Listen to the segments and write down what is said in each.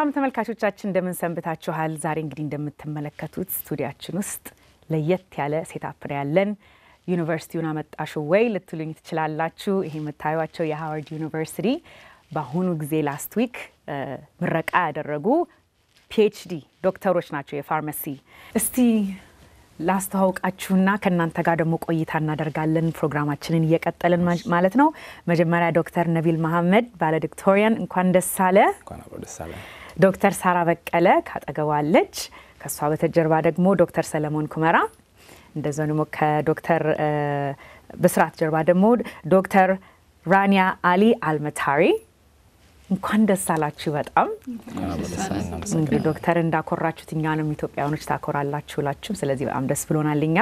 ሰላም ተመልካቾቻችን እንደምን ሰንብታችኋል? ዛሬ እንግዲህ እንደምትመለከቱት ስቱዲያችን ውስጥ ለየት ያለ ሴታፕ ያለን ዩኒቨርሲቲውን አመጣሽው ወይ ልትሉኝ ትችላላችሁ። ይሄ የምታዩዋቸው የሃዋርድ ዩኒቨርሲቲ በአሁኑ ጊዜ ላስት ዊክ ምረቃ ያደረጉ ፒኤችዲ ዶክተሮች ናቸው የፋርማሲ። እስቲ ላስተዋውቃችሁና ከናንተ ጋር ደግሞ ቆይታ እናደርጋለን። ፕሮግራማችንን እየቀጠልን ማለት ነው። መጀመሪያ ዶክተር ነቢል መሐመድ ባለዶክቶሪያን እንኳን ደስ አለ። ዶክተር ሳራ በቀለ ካጠገባለች። ከሷ በተጀርባ ደግሞ ዶክተር ሰለሞን ኩመራ፣ እንደዛው ደግሞ ከዶክተር ብስራት ጀርባ ደግሞ ዶክተር ራኒያ አሊ አልመታሪ። እንኳን ደስ አላችሁ። በጣም እንግዲህ ዶክተር እንዳኮራችሁት እኛንም ኢትዮጵያውያኖች ታኮራላችሁላችሁ። ስለዚህ በጣም ደስ ብሎናልኛ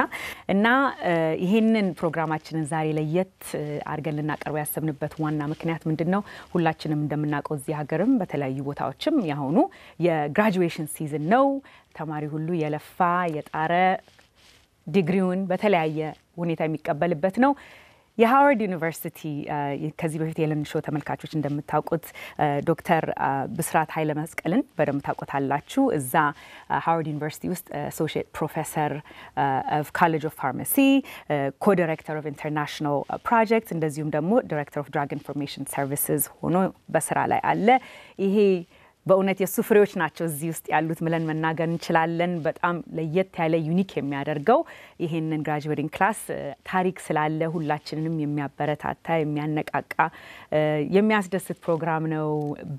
እና ይሄንን ፕሮግራማችንን ዛሬ ለየት አድርገን ልናቀርበው ያሰብንበት ዋና ምክንያት ምንድነው? ሁላችንም እንደምናውቀው እዚህ ሀገርም በተለያዩ ቦታዎችም ያሆኑ የግራጁዌሽን ሲዝን ነው። ተማሪ ሁሉ የለፋ የጣረ ዲግሪውን በተለያየ ሁኔታ የሚቀበልበት ነው። የሃዋርድ ዩኒቨርሲቲ ከዚህ በፊት የለን ሾው ተመልካቾች እንደምታውቁት ዶክተር ብስራት ኃይለ መስቀልን በደንብ ታውቁታላችሁ። እዛ ሃዋርድ ዩኒቨርሲቲ ውስጥ አሶሺየት ፕሮፌሰር ኦፍ ኮሌጅ ኦፍ ፋርማሲ፣ ኮዳይሬክተር ኦፍ ኢንተርናሽናል ፕሮጀክት፣ እንደዚሁም ደግሞ ዳይሬክተር ኦፍ ድራግ ኢንፎርሜሽን ሰርቪስስ ሆኖ በስራ ላይ አለ። ይሄ በእውነት የሱ ፍሬዎች ናቸው እዚህ ውስጥ ያሉት ብለን መናገር እንችላለን። በጣም ለየት ያለ ዩኒክ የሚያደርገው ይሄንን ግራጁዌቲንግ ክላስ ታሪክ ስላለ ሁላችንንም የሚያበረታታ የሚያነቃቃ የሚያስደስት ፕሮግራም ነው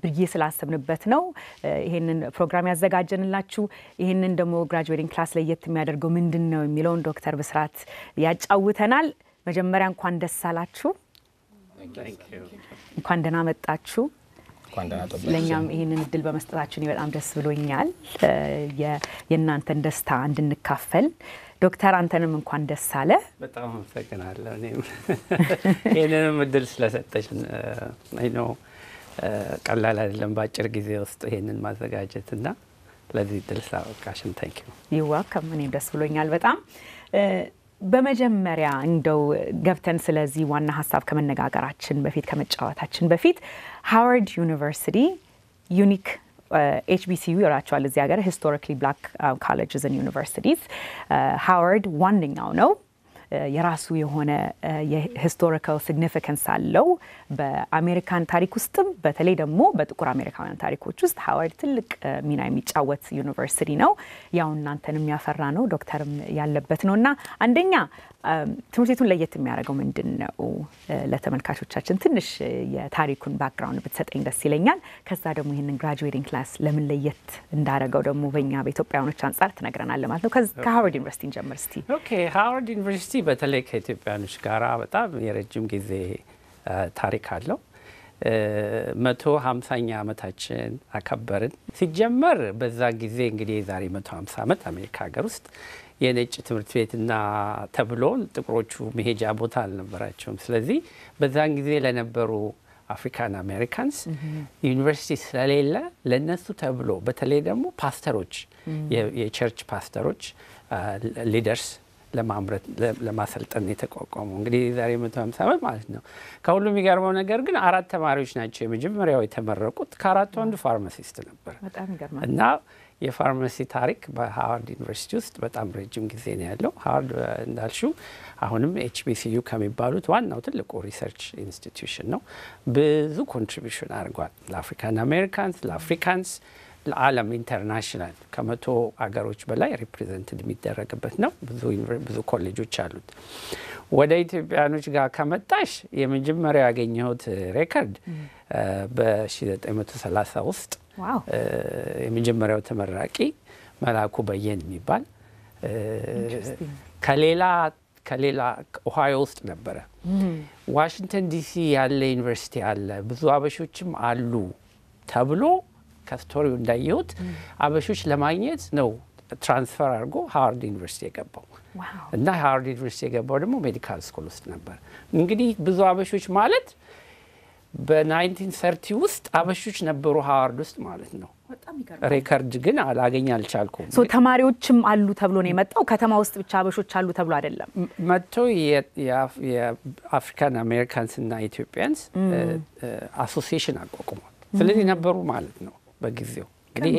ብዬ ስላሰብንበት ነው ይሄንን ፕሮግራም ያዘጋጀንላችሁ። ይሄንን ደግሞ ግራጁዌቲንግ ክላስ ለየት የሚያደርገው ምንድነው የሚለውን ዶክተር ብስራት ያጫውተናል። መጀመሪያ እንኳን ደስ አላችሁ፣ እንኳን ደህና መጣችሁ። ለኛም ይሄንን እድል በመስጠታችሁ በጣም ደስ ብሎኛል። የእናንተን ደስታ እንድንካፈል ዶክተር አንተንም እንኳን ደስ አለ። በጣም አመሰግናለሁ። እኔም ይሄንን እድል ስለሰጠሽ ነው ቀላል አይደለም በአጭር ጊዜ ውስጥ ይሄንን ማዘጋጀትና ለዚህ እድል ስላበቃሽን ታንክ ዩ። ይዋከም እኔም ደስ ብሎኛል በጣም። በመጀመሪያ እንደው ገብተን ስለዚህ ዋና ሀሳብ ከመነጋገራችን በፊት ከመጫወታችን በፊት ሃዋርድ ዩኒቨርሲቲ ዩኒክ HBCU ይራቸዋል እዚህ ሀገር ሂስቶሪካሊ ብላክ ኮሌጅስ ኤንድ ዩኒቨርሲቲስ። ሃዋርድ ዋነኛው ነው። የራሱ የሆነ የሂስቶሪካል ሲግኒፊካንስ አለው በአሜሪካን ታሪክ ውስጥም በተለይ ደግሞ በጥቁር አሜሪካውያን ታሪኮች ውስጥ ሃዋርድ ትልቅ ሚና የሚጫወት ዩኒቨርሲቲ ነው። ያው እናንተንም ያፈራ ነው ዶክተርም ያለበት ነውና አንደኛ ትምህርት ቤቱን ለየት የሚያደርገው ምንድነው? ለተመልካቾቻችን ትንሽ የታሪኩን ባክግራውንድ ብትሰጠኝ ደስ ይለኛል። ከዛ ደግሞ ይሄንን ግራጁዌቲንግ ክላስ ለምን ለየት እንዳደረገው ደግሞ በእኛ በኢትዮጵያውያኖች አንፃር ትነግረናለህ ማለት ነው። ከሃዋርድ ዩኒቨርሲቲ እንጀምር እስቲ። ኦኬ ሃዋርድ ዩኒቨርሲቲ በተለይ ከኢትዮጵያውያኖች ጋራ በጣም የረጅም ጊዜ ታሪክ አለው። 150ኛ ዓመታችን አከበርን። ሲጀመር በዛ ጊዜ እንግዲህ የዛሬ 150 ዓመት አሜሪካ ሀገር ውስጥ የነጭ ትምህርት ቤትና ተብሎ ጥቁሮቹ መሄጃ ቦታ አልነበራቸውም። ስለዚህ በዛን ጊዜ ለነበሩ አፍሪካን አሜሪካንስ ዩኒቨርሲቲ ስለሌለ ለነሱ ተብሎ በተለይ ደግሞ ፓስተሮች የቸርች ፓስተሮች ሊደርስ ለማምረት ለማሰልጠን የተቋቋመው እንግዲህ ዛሬ 150 ዓመት ማለት ነው። ከሁሉ የሚገርመው ነገር ግን 4 ተማሪዎች ናቸው የመጀመሪያው የተመረቁት። ከአራቱ አንዱ ፋርማሲስት ነበር። በጣም ይገርማል። እና የፋርማሲ ታሪክ በሃዋርድ ዩኒቨርሲቲ ውስጥ በጣም ረጅም ጊዜ ነው ያለው። ሃዋርድ እንዳልሽው አሁንም HBCU ከሚባሉት ዋናው ትልቁ ሪሰርች ኢንስቲትዩሽን ነው። ብዙ ኮንትሪቢዩሽን አድርጓል ለአፍሪካን አሜሪካንስ፣ ለአፍሪካንስ፣ ለዓለም ኢንተርናሽናል ከ100 አገሮች በላይ ሪፕሬዘንትድ የሚደረግበት ነው። ብዙ ኮሌጆች አሉት። ወደ ኢትዮጵያኖች ጋር ከመጣሽ የመጀመሪያው ያገኘሁት ሬከርድ በ1930 ውስጥ የመጀመሪያው ተመራቂ መላኩ በየን የሚባል ከሌላ ኦሃዮ ውስጥ ነበረ። ዋሽንግተን ዲሲ ያለ ዩኒቨርሲቲ አለ ብዙ አበሾችም አሉ ተብሎ ከስቶሪው እንዳየሁት አበሾች ለማግኘት ነው ትራንስፈር አድርጎ ሃዋርድ ዩኒቨርሲቲ የገባው። እና ሃዋርድ ዩኒቨርሲቲ የገባው ደግሞ ሜዲካል ስኩል ውስጥ ነበር። እንግዲህ ብዙ አበሾች ማለት በ1930 ውስጥ አበሾች ነበሩ ሃዋርድ ውስጥ ማለት ነው። ሬከርድ ግን አላገኝ አልቻልኩም። ተማሪዎችም አሉ ተብሎ ነው የመጣው። ከተማ ውስጥ ብቻ አበሾች አሉ ተብሎ አይደለም መጥቶ የአፍሪካን አሜሪካንስ እና ኢትዮጵያንስ አሶሲዬሽን አቋቁሟል። ስለዚህ ነበሩ ማለት ነው በጊዜው። እንግዲህ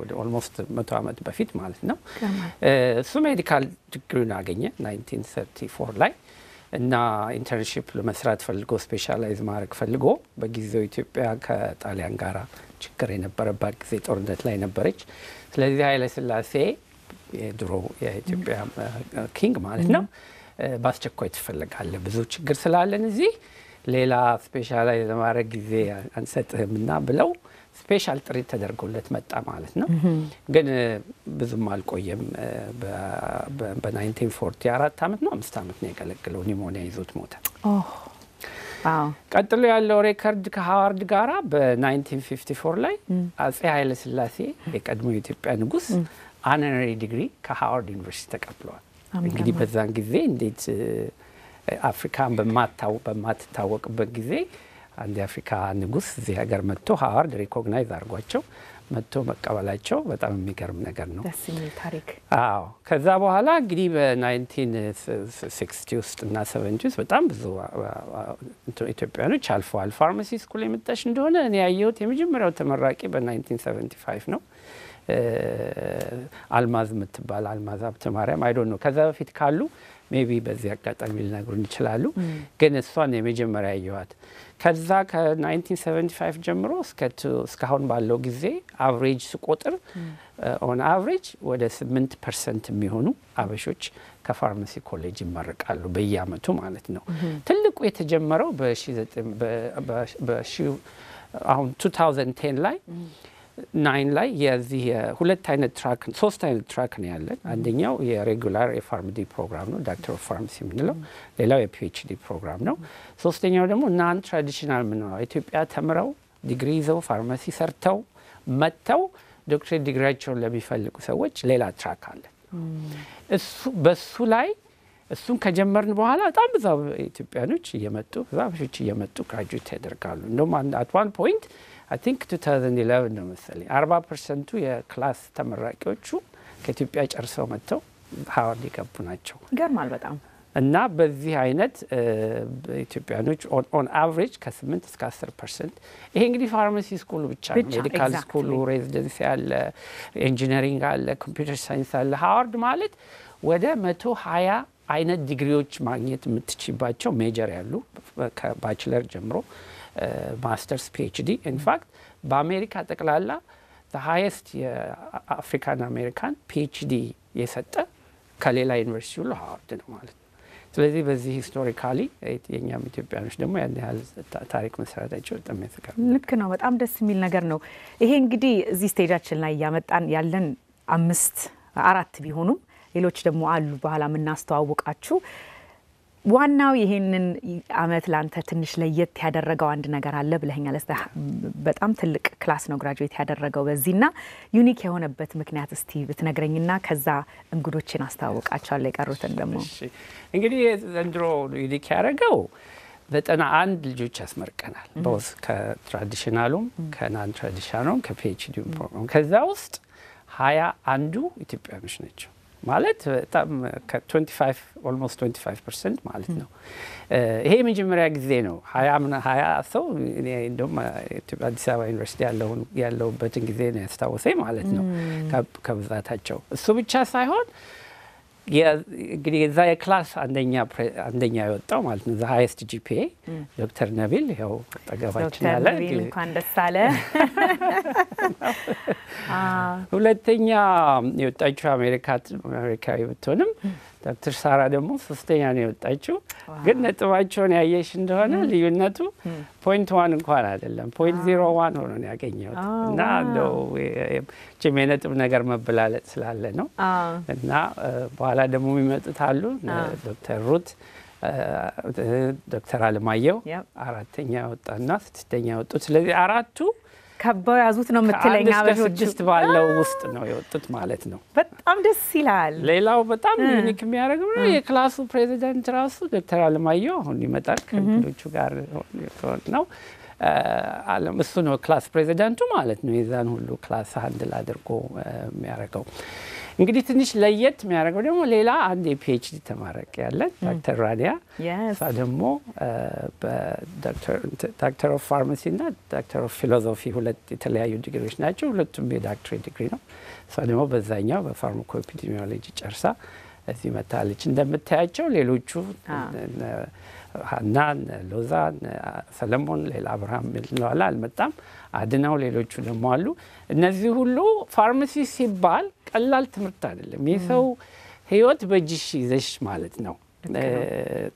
ወደ ኦልሞስት 100 ዓመት በፊት ማለት ነው። እሱ ሜዲካል ዲግሪውን አገኘ 1934 ላይ እና ኢንተርንሺፕ ለመስራት ፈልጎ ስፔሻላይዝ ማድረግ ፈልጎ በጊዜው ኢትዮጵያ ከጣሊያን ጋር ችግር የነበረባት ጊዜ ጦርነት ላይ ነበረች። ስለዚህ ኃይለ ሥላሴ የድሮ የኢትዮጵያ ኪንግ ማለት ነው በአስቸኳይ ትፈልጋለህ፣ ብዙ ችግር ስላለን እዚህ ሌላ ስፔሻላይዝ ለማድረግ ጊዜ አንሰጥህምና ብለው ስፔሻል ጥሪ ተደርጎለት መጣ ማለት ነው። ግን ብዙም አልቆየም። በ1940 ዓመት ነው 5 ዓመት ነው ያገለገለው። ኒሞኒያ ይዞት ሞተ። ቀጥሎ ያለው ሬከርድ ከሃዋርድ ጋራ በ1954 ላይ አጼ ኃይለ ሥላሴ የቀድሞ የኢትዮጵያ ንጉስ አነሪ ዲግሪ ከሃዋርድ ዩኒቨርሲቲ ተቀብለዋል። እንግዲህ በዛን ጊዜ እንዴት አፍሪካን በማትታወቅበት ጊዜ አንድ የአፍሪካ ንጉስ እዚህ ሀገር መጥቶ ሃዋርድ ሪኮግናይዝ አድርጓቸው መጥቶ መቀበላቸው በጣም የሚገርም ነገር ነው። ደስ የሚል ታሪክ። አዎ ከዛ በኋላ እንግዲህ በ1960 ውስጥ እና 70 ውስጥ በጣም ብዙ ኢትዮጵያኖች አልፈዋል። ፋርማሲ ስኩል የመጣሽ እንደሆነ እኔ ያየሁት የመጀመሪያው ተመራቂ በ1975 ነው። አልማዝ የምትባል አልማዝ ሀብተ ማርያም አይ ዶንት ኖ ከዛ በፊት ካሉ ሜቢ በዚህ አጋጣሚ ሊነግሩን ይችላሉ። ግን እሷን የመጀመሪያ ያየኋት ከዛ ከ1975 ጀምሮ እስካሁን ባለው ጊዜ አቨሬጅ ስቆጥር ኦን አቨሬጅ ወደ 8% የሚሆኑ አበሾች ከፋርማሲ ኮሌጅ ይመረቃሉ በየአመቱ ማለት ነው። ትልቁ የተጀመረው አሁን 2010 ላይ 9 ላይ የዚህ ሁለት አይነት ትራክ 3 አይነት ትራክ ነው ያለን። አንደኛው የሬጉላር የፋርማሲ ፕሮግራም ነው ዶክተር ኦፍ ፋርማሲ የምንለው፣ ሌላው የፒኤችዲ ፕሮግራም ነው። ሶስተኛው ደግሞ ናን ትራዲሽናል የምንለው ኢትዮጵያ ተምረው ዲግሪ ይዘው ፋርማሲ ሰርተው መጥተው ዶክተር ዲግሪያቸውን ለሚፈልጉ ሰዎች ሌላ ትራክ አለ። በሱ ላይ እሱን ከጀመርን በኋላ በጣም ብዙ ኢትዮጵያኖች እየመጡ አበሾች እየመጡ ግራጁዌት ያደርጋሉ። እንደውም አት ዋን ፖይንት I think 2011 ነው መሰለኝ 40% የክላስ ተመራቂዎቹ ከኢትዮጵያ ጨርሰው መጥተው ሃዋርድ የገቡ ናቸው። ይገርማል በጣም። እና በዚህ አይነት ኢትዮጵያኖች ኦን አቨሬጅ ከ8 እስከ 10%። ይሄ እንግዲህ ፋርማሲ ስኩል ብቻ ነው። ሜዲካል ስኩል፣ ሬዚደንሲ አለ፣ ኢንጂነሪንግ አለ፣ ኮምፒውተር ሳይንስ አለ። ሃዋርድ ማለት ወደ 120 አይነት ዲግሪዎች ማግኘት የምትችይባቸው ሜጀር ያሉ ከባችለር ጀምሮ ማስተርስ ፒኤችዲ ኢንፋክት በአሜሪካ ጠቅላላ the highest የአፍሪካን አሜሪካን ፒኤችዲ የሰጠ ከሌላ ዩኒቨርሲቲ ሁሉ ሃዋርድ ነው ማለት ነው። ስለዚህ በዚህ ሂስቶሪካሊ የኛም ኢትዮጵያኖች ደግሞ ያን ያህል ታሪክ መስራታቸው በጣም ያስገርም። ልክ ነው። በጣም ደስ የሚል ነገር ነው። ይሄ እንግዲህ እዚህ ስቴጃችን ላይ ያመጣን ያለን 4 ቢሆኑም ሌሎች ደግሞ አሉ በኋላ የምናስተዋውቃችሁ። ዋናው ይሄንን አመት ላንተ ትንሽ ለየት ያደረገው አንድ ነገር አለ ብለኸኛል። በጣም ትልቅ ክላስ ነው ግራጁዌት ያደረገው በዚህና ዩኒክ የሆነበት ምክንያት እስቲ ብትነግረኝና ከዛ እንግዶችን አስተዋውቃቸዋለሁ የቀሩትን ደግሞ። እንግዲህ ዘንድሮ ዩኒክ ያደረገው 91 ልጆች ያስመርቀናል። በውስጥ ከትራዲሽናሉም ከናን ትራዲሽናሉም ከፒኤችዲ ፕሮግራም ከዛ ውስጥ 21ዱ ኢትዮጵያኖች ናቸው። ማለት በጣም ከ25 ኦልሞስት 25% ማለት ነው። ይሄ የመጀመሪያ ጊዜ ነው 20 ሰው እኔ እንደውም አዲስ አበባ ዩኒቨርሲቲ ያለውበትን ጊዜ ነው ያስታወሰኝ ማለት ነው ከብዛታቸው። እሱ ብቻ ሳይሆን እንግዲህ የዛ የክላስ አንደኛ የወጣው ማለት ነው the highest GPA ዶክተር ነቢል ያው ጠገባችን ያለ ነቢል እንኳን ደስ አለ። ሁለተኛ የወጣችው አሜሪካዊ ብትሆንም ዶክተር ሳራ ደግሞ ሶስተኛ ነው የወጣችው። ግን ነጥባቸውን ያየሽ እንደሆነ ልዩነቱ 0.1 እንኳን አይደለም 0.01 ሆኖ ነው ያገኘሁት። እና እንደው የነጥብ ነገር መበላለጥ ስላለ ነው። እና በኋላ ደግሞ የሚመጡት አሉ ዶክተር ሩት ዶክተር አለማየሁ 4ኛ ወጣና 6ኛ ወጡት። ስለዚህ 4ቱ ከበው ያዙት ነው የምትለኛ አበሾች 6 ባለው ውስጥ ነው የወጡት ማለት ነው። በጣም ደስ ይላል። ሌላው በጣም ዩኒክ የሚያደርገው የክላሱ ፕሬዚዳንት ራሱ ዶክተር አለማየሁ አሁን ይመጣል ከሌሎቹ ጋር ነው። እሱ ነው ክላስ ፕሬዚዳንቱ ማለት ነው። የዛን ሁሉ ክላስ ሃንድል አድርጎ የሚያደርገው። እንግዲህ ትንሽ ለየት የሚያደርገው ደግሞ ሌላ አንድ የፒኤችዲ ተማረቅ ያለ ዶክተር ራዲያ እሷ ደግሞ ዶክተር ኦፍ ፋርማሲ እና ዶክተር ኦፍ ፊሎሶፊ ሁለት የተለያዩ ዲግሪዎች ናቸው። ሁለቱም የዶክትሬት ዲግሪ ነው። እሷ ደግሞ በዛኛው በፋርማኮኤፒዲሚዮሎጂ ጨርሳ እዚህ መታለች። እንደምታያቸው ሌሎቹ ሀናን፣ ሎዛን፣ ሰለሞን፣ ሌላ አብርሃም ለዋላ አልመጣም። አድናው ሌሎቹ ደግሞ አሉ። እነዚህ ሁሉ ፋርማሲ ሲባል ቀላል ትምህርት አይደለም። የሰው ህይወት በእጅሽ ይዘሽ ማለት ነው።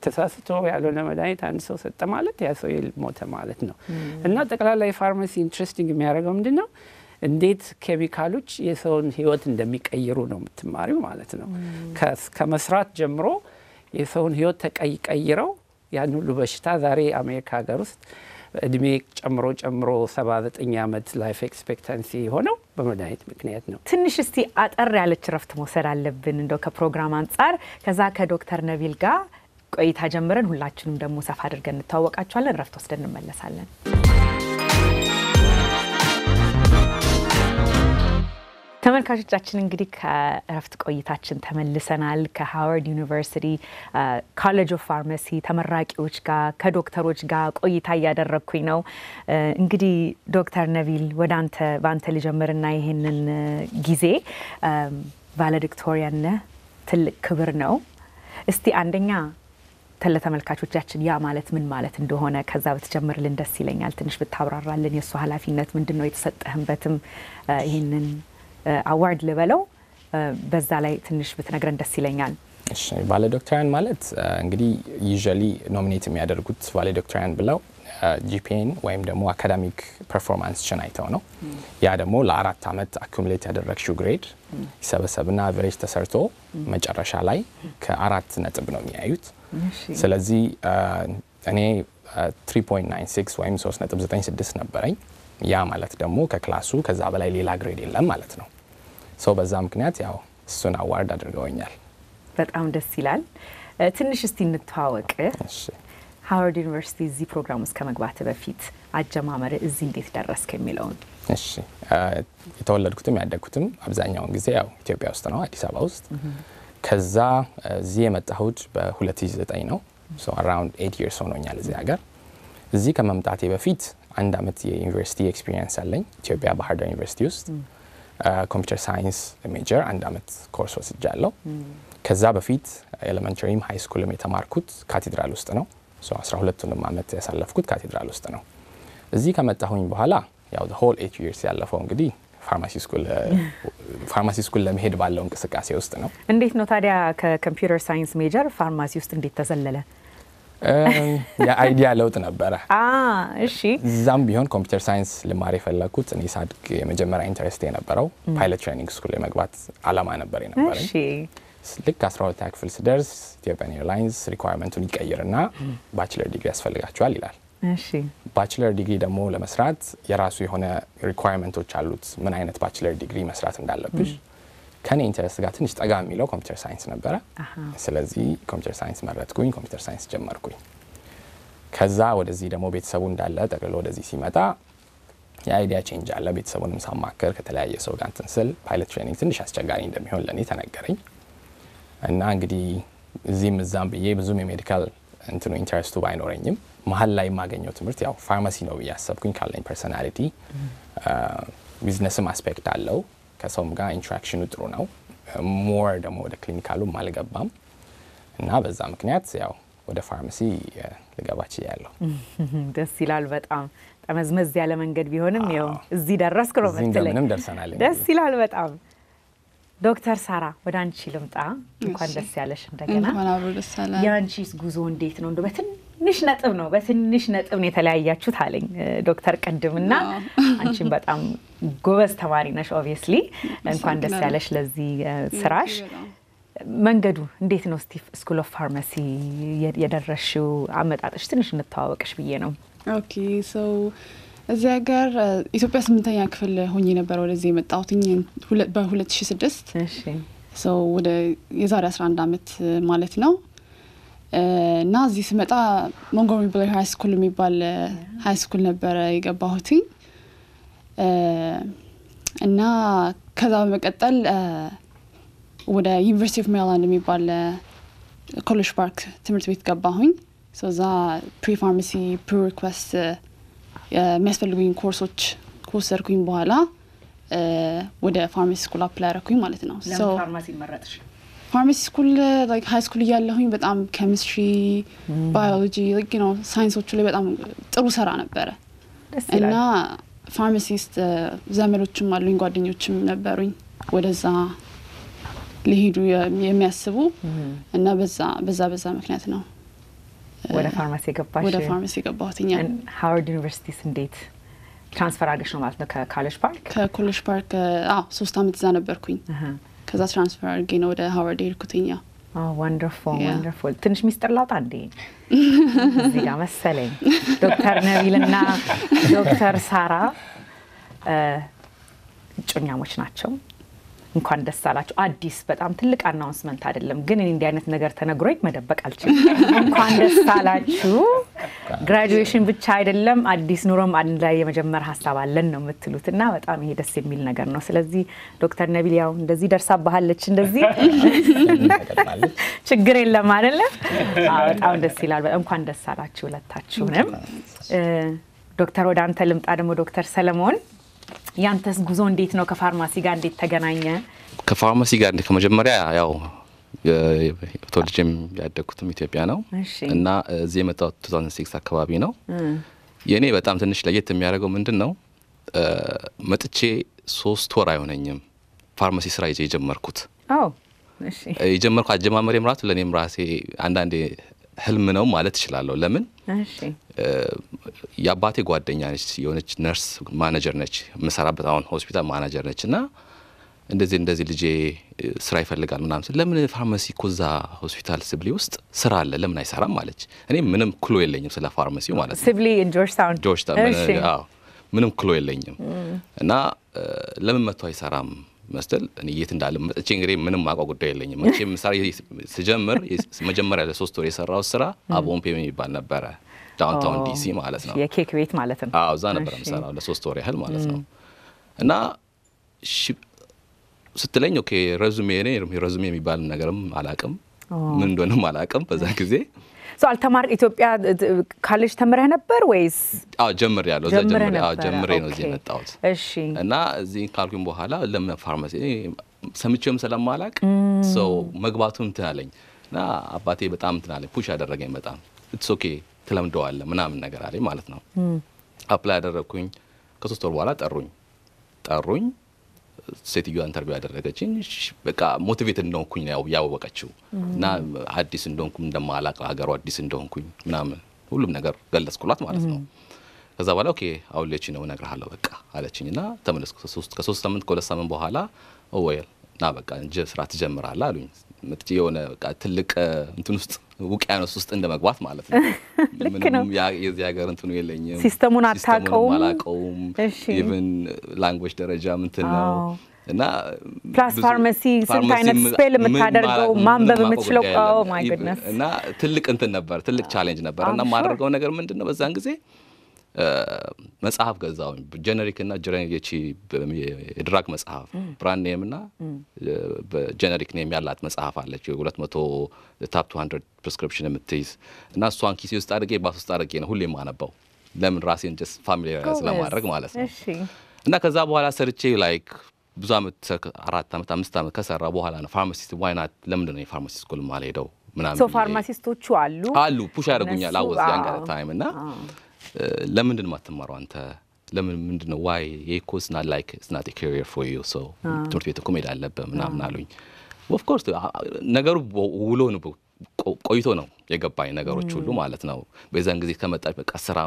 ተሳስቶ ያልሆነ መድኃኒት አንድ ሰው ሰጠ ማለት ያ ሰው ሞተ ማለት ነው። እና ጠቅላላ የፋርማሲ ኢንትረስቲንግ የሚያደርገው ምንድን ነው? እንዴት ኬሚካሎች የሰውን ህይወት እንደሚቀይሩ ነው የምትማሪው ማለት ነው። ከመስራት ጀምሮ የሰውን ህይወት ተቀይረው ያን ሁሉ በሽታ ዛሬ አሜሪካ ሀገር ውስጥ እድሜ ጨምሮ 79 ዓመት ላይፍ ኤክስፔክታንሲ ሆነው በመድኃኒት ምክንያት ነው። ትንሽ እስቲ አጠር ያለች ረፍት መውሰድ አለብን እንደው ከፕሮግራም አንጻር። ከዛ ከዶክተር ነቢል ጋር ቆይታ ጀምረን ሁላችንም ደግሞ ሰፋ አድርገን እንተዋወቃቸዋለን። ረፍት ወስደን እንመለሳለን። ተመልካቾቻችን እንግዲህ ከረፍት ቆይታችን ተመልሰናል። ከሃዋርድ ዩኒቨርሲቲ ኮሌጅ ኦፍ ፋርማሲ ተመራቂዎች ጋር ከዶክተሮች ጋር ቆይታ እያደረግኩኝ ነው። እንግዲህ ዶክተር ነቢል ወደ በአንተ ልጀምርና ይሄንን ጊዜ ቫሌዲክቶሪያን ትልቅ ክብር ነው። እስቲ አንደኛ ለተመልካቾቻችን ያ ማለት ምን ማለት እንደሆነ ከዛ ብትጀምርልን ደስ ይለኛል። ትንሽ ብታብራራልን። የእሱ ኃላፊነት ምንድነው? የተሰጠህበትም ይሄንን አዋርድ ልበለው በዛ ላይ ትንሽ ብትነግረን ደስ ይለኛል። እሺ ቫሌዲክቶሪያን ማለት እንግዲህ ዩዥዋሊ ኖሚኔት የሚያደርጉት ቫሌዲክቶሪያን ብለው ጂፒኤን ወይም ደግሞ አካዳሚክ ፐርፎርማንስን አይተው ነው። ያ ደግሞ ለ4 ዓመት አኩሙሌት ያደረግሽው ግሬድ ይሰበሰብና አቨሬጅ ተሰርቶ መጨረሻ ላይ ከ4 ነጥብ ነው የሚያዩት። ስለዚህ እኔ 3.96 ወይም 3.96 ነበረኝ። ያ ማለት ደግሞ ከክላሱ ከዛ በላይ ሌላ ግሬድ የለም ማለት ነው። በዛ ምክንያት ያው እሱን አዋርድ አድርገውኛል። በጣም ደስ ይላል። ትንሽ እስቲ እንተዋወቅ። እሺ ሃዋርድ ዩኒቨርሲቲ እዚህ ፕሮግራም ውስጥ ከመግባት በፊት አጀማመር እዚህ እንዴት ደረስክ የሚለውን። እሺ የተወለድኩትም ያደግኩትም አብዛኛውን ጊዜ ያው ኢትዮጵያ ውስጥ ነው፣ አዲስ አበባ ውስጥ። ከዛ እዚህ የመጣሁት በ2009 ነው። around 8 years ሆኖኛል እዚህ ሀገር። እዚህ ከመምጣቴ በፊት 1 ዓመት የዩኒቨርሲቲ ኤክስፒሪየንስ አለኝ ኢትዮጵያ ባህር ዳር ዩኒቨርሲቲ ውስጥ ኮምፒውተር ሳይንስ ሜጀር 1 ዓመት ኮርስ ወስጃለሁ። ከዛ በፊት ኤሌመንተሪም ሃይ ስኩልም የተማርኩት ካቴድራል ውስጥ ነው። 12ቱንም ዓመት ያሳለፍኩት ካቴድራል ውስጥ ነው። እዚህ ከመጣሁኝ በኋላ ያው the whole 8 years ያለፈው እንግዲህ ፋርማሲ ስኩል ለመሄድ ባለው እንቅስቃሴ ውስጥ ነው። እንዴት ነው ታዲያ ከኮምፒውተር ሳይንስ ሜጀር ፋርማሲ ውስጥ እንዴት ተዘለለ? የአይዲያ ለውጥ ነበረ። እሺ እዛም ቢሆን ኮምፒውተር ሳይንስ ልማር የፈለኩት እኔ ሳድግ የመጀመሪያ ኢንተረስት የነበረው ፓይለት ትሬኒንግ ስኩል ለመግባት አላማ ነበር የነበረኝ። እሺ ልክ 12ኛ ክፍል ስደርስ ኢትዮጵያን ኤርላይንስ ሪኳየርመንቱን ይቀይርና ባችለር ዲግሪ ያስፈልጋቸዋል ይላል። እሺ ባችለር ዲግሪ ደግሞ ለመስራት የራሱ የሆነ ሪኳየርመንቶች አሉት፣ ምን አይነት ባችለር ዲግሪ መስራት እንዳለብሽ። ከኔ ኢንተረስት ጋር ትንሽ ጠጋ የሚለው ኮምፒውተር ሳይንስ ነበረ። ስለዚህ ኮምፒውተር ሳይንስ መረጥኩኝ፣ ኮምፒውተር ሳይንስ ጀመርኩኝ። ከዛ ወደዚህ ደግሞ ቤተሰቡ እንዳለ ጠቅልሎ ወደዚህ ሲመጣ የአይዲያ ቼንጅ አለ። ቤተሰቡንም ሳማከር ከተለያየ ሰው ጋር እንትን ስል ፓይለት ትሬኒንግ ትንሽ አስቸጋሪ እንደሚሆን ለኔ ተነገረኝ እና እንግዲህ እዚህም እዛም ብዬ ብዙም የሜዲካል እንትኑ ኢንተረስቱ ባይኖረኝም መሀል ላይ የማገኘው ትምህርት ያው ፋርማሲ ነው ብዬ አሰብኩኝ። ካለኝ ፐርሶናሊቲ ቢዝነስም አስፔክት አለው፣ ከሰውም ጋር ኢንተራክሽኑ ጥሩ ነው። ሞር ደግሞ ወደ ክሊኒካሉም አልገባም እና በዛ ምክንያት ያው ወደ ፋርማሲ ልገባ ችያለሁ። ደስ ይላል በጣም ጠመዝመዝ ያለ መንገድ ቢሆንም ያው እዚህ ደረስክ ነው እዚህ እንደምንም ደርሰናል። ደስ ይላል በጣም። ዶክተር ሳራ ወደ አንቺ ልምጣ። እንኳን ደስ ያለሽ እንደገና። እንኳን አብሮ ደስ አለን። ያንቺስ ጉዞ እንዴት ነው? እንደው በትንሽ ነጥብ ነው የተለያያችሁት አለኝ ዶክተር ቀድምና አንቺም በጣም ጎበዝ ተማሪ ነሽ ኦብቪየስሊ። እንኳን ደስ ያለሽ ለዚህ ስራሽ። መንገዱ እንዴት ነው? ስኩል ኦፍ ፋርማሲ የደረሽው አመጣጥሽ ትንሽ እንተዋወቅሽ ብዬ ነው። ኦኬ ሶ እዚያ ጋር ኢትዮጵያ 8ኛ ክፍል ሆኜ ነበር ወደዚህ የመጣሁት በ2006። እሺ ሶ ወደ የዛሬ 11 ዓመት ማለት ነው። እና እዚህ ስመጣ ሞንጎመሪ ብሌር ሃይ ስኩል የሚባል ሃይ ስኩል ነበር የገባሁት። እና ከዛ በመቀጠል ወደ ዩኒቨርሲቲ ኦፍ ሜሪላንድ የሚባል ኮሌጅ ፓርክ ትምህርት ቤት ገባሁኝ so ዛ ፕሪ ፋርማሲ ፕሪ ሪኩዌስት የሚያስፈልጉኝ ኮርስ ሰርኩኝ በኋላ ወደ ፋርማሲ ስኩል አፕላይ አደረኩኝ ማለት ነው ለምን ፋርማሲ መረጥሽ ፋርማሲ ስኩል like high school እያለሁኝ በጣም ኬሚስትሪ ባዮሎጂ like you know ሳይንሶቹ ላይ በጣም ጥሩ ሰራ ነበረ እና ፋርማሲስት ዘመዶችም አሉኝ ጓደኞችም ነበሩኝ ወደዛ ሊሄዱ የሚያስቡ እና በዛ ምክንያት ነው ወደ ፋርማሲ ገባሽ ወደ ፋርማሲ ገባሁትኛ ሃዋርድ ዩኒቨርሲቲ እንዴት ትራንስፈር አድርገሽ ነው ማለት ነው ከኮሌጅ ፓርክ 3 አመት እዛ ነበርኩኝ ከዛ ትራንስፈር አድርጌ ነው ወደ ሃዋርድ ሄድኩትኛ ወንደርፉል ትንሽ ሚስጥር ላውጣ እንዴ እዚህ ጋር መሰለኝ ዶክተር ነቢልና ዶክተር ሳራ እጮኛሞች ናቸው እንኳን ደስ አላችሁ አዲስ በጣም ትልቅ አናውንስመንት አይደለም ግን እንዲህ አይነት ነገር ተነግሮኝ መደበቅ አልችልም እንኳን ደስ አላችሁ ግራጁዌሽን ብቻ አይደለም አዲስ ኑሮም አንድ ላይ የመጀመር ሐሳብ አለን ነው የምትሉትና በጣም ይሄ ደስ የሚል ነገር ነው ስለዚህ ዶክተር ነቢል ያው እንደዚህ ደርሳባለች እንደዚህ ችግር የለም አይደለ በጣም ደስ ይላል እንኳን ደስ አላችሁ ሁለታችሁንም ዶክተር ወደ አንተ ልምጣ ደግሞ ዶክተር ሰለሞን ያንተስ ጉዞ እንዴት ነው ከፋርማሲ ጋር እንዴት ተገናኘ ከፋርማሲ ጋር ከመጀመሪያ ያው ተወልጄም ያደግኩትም ኢትዮጵያ ነው እና እዚህ የመጣሁት 2006 አካባቢ ነው የኔ በጣም ትንሽ ለየት የሚያደርገው ምንድነው መጥቼ 3 ወር አይሆነኝም ፋርማሲ ስራ የጀመርኩት እሺ የጀመርኩት አጀማመሬም ራሱ ለኔም ራሴ አንዳንዴ ህልም ነው ማለት ይችላልው ለምን እሺ ያባቴ ጓደኛ ነች የሆነች ነርስ ማኔጀር ነች መሰራበት አሁን ሆስፒታል ማኔጀር ነችና እንደዚህ ልጄ ስራ ይፈልጋል ምናምን ለምን ፋርማሲ ኮዛ ሆስፒታል ሲብሊ ውስጥ ስራ አለ ለምን አይሰራም ማለች እኔ ምንም ክሎ የለኝም ስለ ፋርማሲው ማለት ነው ሲብሊ ኢን ጆርጅታውን ምንም ክሎ የለኝም እና ለምን መጥቶ አይሰራም መስጠል እኔ የት እንዳለ መጥቼ እንግዲህ ምንም ማቋ ጉዳይ የለኝም መቼም ምሳሌ ስጀምር መጀመሪያ ለ3 ወር የሰራው ስራ አቦምፔ የሚባል ነበር ዳውንታውን ዲሲ ማለት ነው የኬክ ቤት ማለት ነው እዛ ነበር ምሰራው ለ3 ወር ያህል ማለት ነው እና ስትለኝ ኦኬ ረዙሜ የሚባል ነገርም አላቅም ምን እንደሆነም አላቅም በዛ ጊዜ አልተማር ኢትዮጵያ ካሌጅ ተምረህ ነበር ወይስ ጀምር ያለው እዛ ጀምሬ ነው እዚህ መጣሁት እሺ እና እዚህ ካልኩኝ በኋላ ለምን ፋርማሲ ሰምቼም ስለማላቅ ሰው መግባቱም ትናለኝ እና አባቴ በጣም ትናለኝ ፑሽ ያደረገኝ በጣም ኢትስ ኦኬ ተለምደዋል ምናምን ነገር አለኝ ማለት ነው አፕላይ ያደረኩኝ ከ3 ወር በኋላ ጠሩኝ ሴትዮዋ ኢንተርቪው ያደረገችኝ በቃ ሞቲቬት እንደሆንኩኝ ነው ያወቀችው እና አዲስ እንደሆንኩኝ እንደማላቅ ሀገሩ አዲስ እንደሆንኩኝ ምናምን ሁሉም ነገር ገለጽኩላት ማለት ነው ከዛ በኋላ ኦኬ አውሌቺ ነው እነግርሃለሁ በቃ አለችኝና ተመለስኩ ከ3 ሳምንት ከ2 ሳምንት በኋላ ኦዌል ና በቃ ስራ ትጀምራለህ አሉኝ መጥቼ የሆነ በቃ ትልቅ እንትን ውስጥ ውቅያኖስ ውስጥ እንደመግባት ማለት ነው ምንም የዚህ ሀገር እንትኑ የለኝም ሲስተሙን አላውቀውም ኢቭን ላንጉዌጅ ደረጃ እንትን ነው እና ፕላስ ፋርማሲ ስንት አይነት ስፔል የምታደርገው ማንበብ የምትችለው ማይ ጉድነስ እና ትልቅ እንትን ነበር ትልቅ ቻሌንጅ ነበር እና ማድረገው ነገር ምንድነው በዛን ጊዜ መጽሐፍ ገዛው ጀነሪክ እና ጀነሪክ የድራግ መጽሐፍ ብራንድ ኔም እና በጀነሪክ ኔም ያላት መጽሐፍ አለች 200 ቶፕ 200 ፕሪስክሪፕሽን የምትይዝ እና እሷን ኪሴ ውስጥ አድርጌ ባስ ውስጥ አድርጌ ነው ሁሌ ማነበው ለምን ራሴን just familiarize ለማድረግ ማለት ነው እና ከዛ በኋላ ሰርቼ ላይክ ብዙ አመት 4 አመት 5 አመት ከሰራ በኋላ ነው ፋርማሲስት why not ለምን ነው የፋርማሲ ስኩል ማልሄደው ምናምን ፋርማሲስቶቹ አሉ ፑሽ ያደርጉኛል አወዝ ያንገር ታይም እና ለምንድን ማትማረው አንተ ለምን ምንድነው why የኮስ not like it's not a career for you so ትምህርት ቤት ኮሜዲ አለበት ምናምን አሉኝ of course ነገሩ ውሎ ነው ቆይቶ ነው የገባኝ ነገሮች ሁሉ ማለት ነው በዛን ጊዜ ከመጣች በቃ ስራ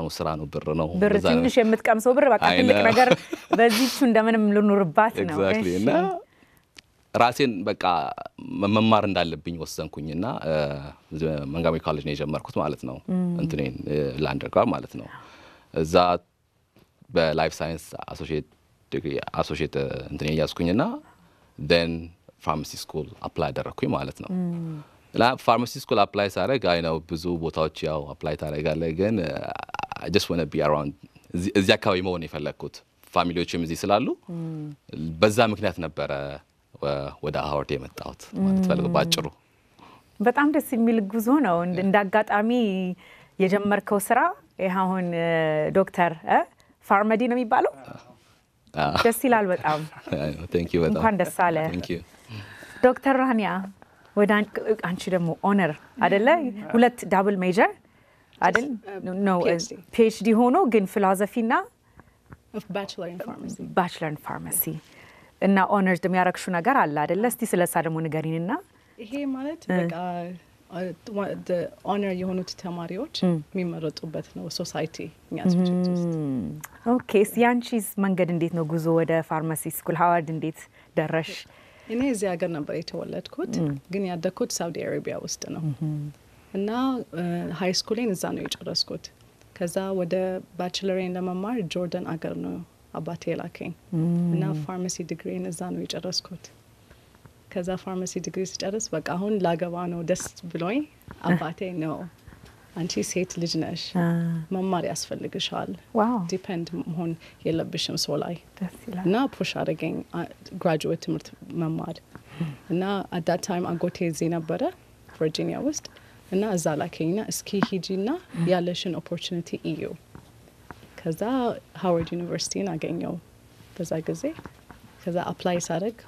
ነው ብር ነው ብር ትንሽ የምትቀምሰው ብር በቃ ትልቅ ነገር በዚህቹ እንደምንም ልኑርባት ነው exactly እና ራሴን በቃ መማር እንዳለብኝ ወሰንኩኝና መንጋሚ ኮሌጅ ነው የጀመርኩት ማለት ነው እንትኔን ላንደርግራድ ማለት ነው እዛ በላይፍ ሳይንስ አሶሺየት እንትኔ ያስኩኝና then pharmacy school apply አደረኩኝ ማለት ነው ፋርማሲ ስኩል አፕላይ ሳደርግ አይ ነው ብዙ ቦታዎች ያው አፕላይ ታደርጋለህ ግን I just want to be around እዚህ አካባቢ መሆን የፈለኩት ፋሚሊዎችም እዚህ ስላሉ በዛ ምክንያት ነበረ ወደ ሃዋርድ የመጣሁት ማለት ፈልገው ባጭሩ። በጣም ደስ የሚል ጉዞ ነው። እንዳጋጣሚ የጀመርከው ስራ ይሄ አሁን ዶክተር ፋርማዲ ነው የሚባለው። ደስ ይላል በጣም። ቴንክ ዩ በጣም እንኳን ደስ አለ። ቴንክ ዩ ዶክተር ራህንያ ወደ አንቺ ደግሞ ኦነር አይደለ? ሁለት ዳብል ሜጀር አይደል? ነው ፒኤችዲ ሆኖ ግን ፊሎሶፊና ባችለር ኢን ፋርማሲ እና ኦነርስ ደግሞ ያረክሹ ነገር አለ አይደለ? እስቲ ስለሳ ደግሞ ንገሪንና። ይሄ ማለት በቃ ኦነር የሆኑት ተማሪዎች የሚመረጡበት ነው ሶሳይቲ የሚያስፈልግ ውስጥ። ኦኬ ያንቺስ መንገድ እንዴት ነው? ጉዞ ወደ ፋርማሲ ስኩል ሃዋርድ እንዴት ደረሽ? እኔ እዚህ ሀገር ነበር የተወለድኩት ግን ያደግኩት ሳውዲ አረቢያ ውስጥ ነው እና ሃይ ስኩሌን እዛ ነው የጨረስኩት። ከዛ ወደ ባችለሬን ለመማር ጆርዳን አገር ነው አባቴ ላከኝ እና ፋርማሲ ዲግሪን እዛ ነው የጨረስኩት። ከዛ ፋርማሲ ዲግሪ ስጨርስ በቃ አሁን ላገባ ነው ደስ ብሎኝ አባቴ ነው አንቺ ሴት ልጅ ነሽ መማር ያስፈልግሻል ዲፔንድ መሆን የለብሽም ሰው ላይ እና ፑሽ አደረገኝ ግራጁዌት ትምህርት መማር እና አት ዳት ታይም አጎቴ እዚህ ነበረ ቨርጂኒያ ውስጥ እና እዛ ላከኝና እስኪ ሂጂና ያለሽን ኦፖርቹኒቲ እዩ። ከዛ ሃዋርድ ዩኒቨርሲቲን አገኘው በዛ ጊዜ። ከዛ አፕላይ ሳደርግ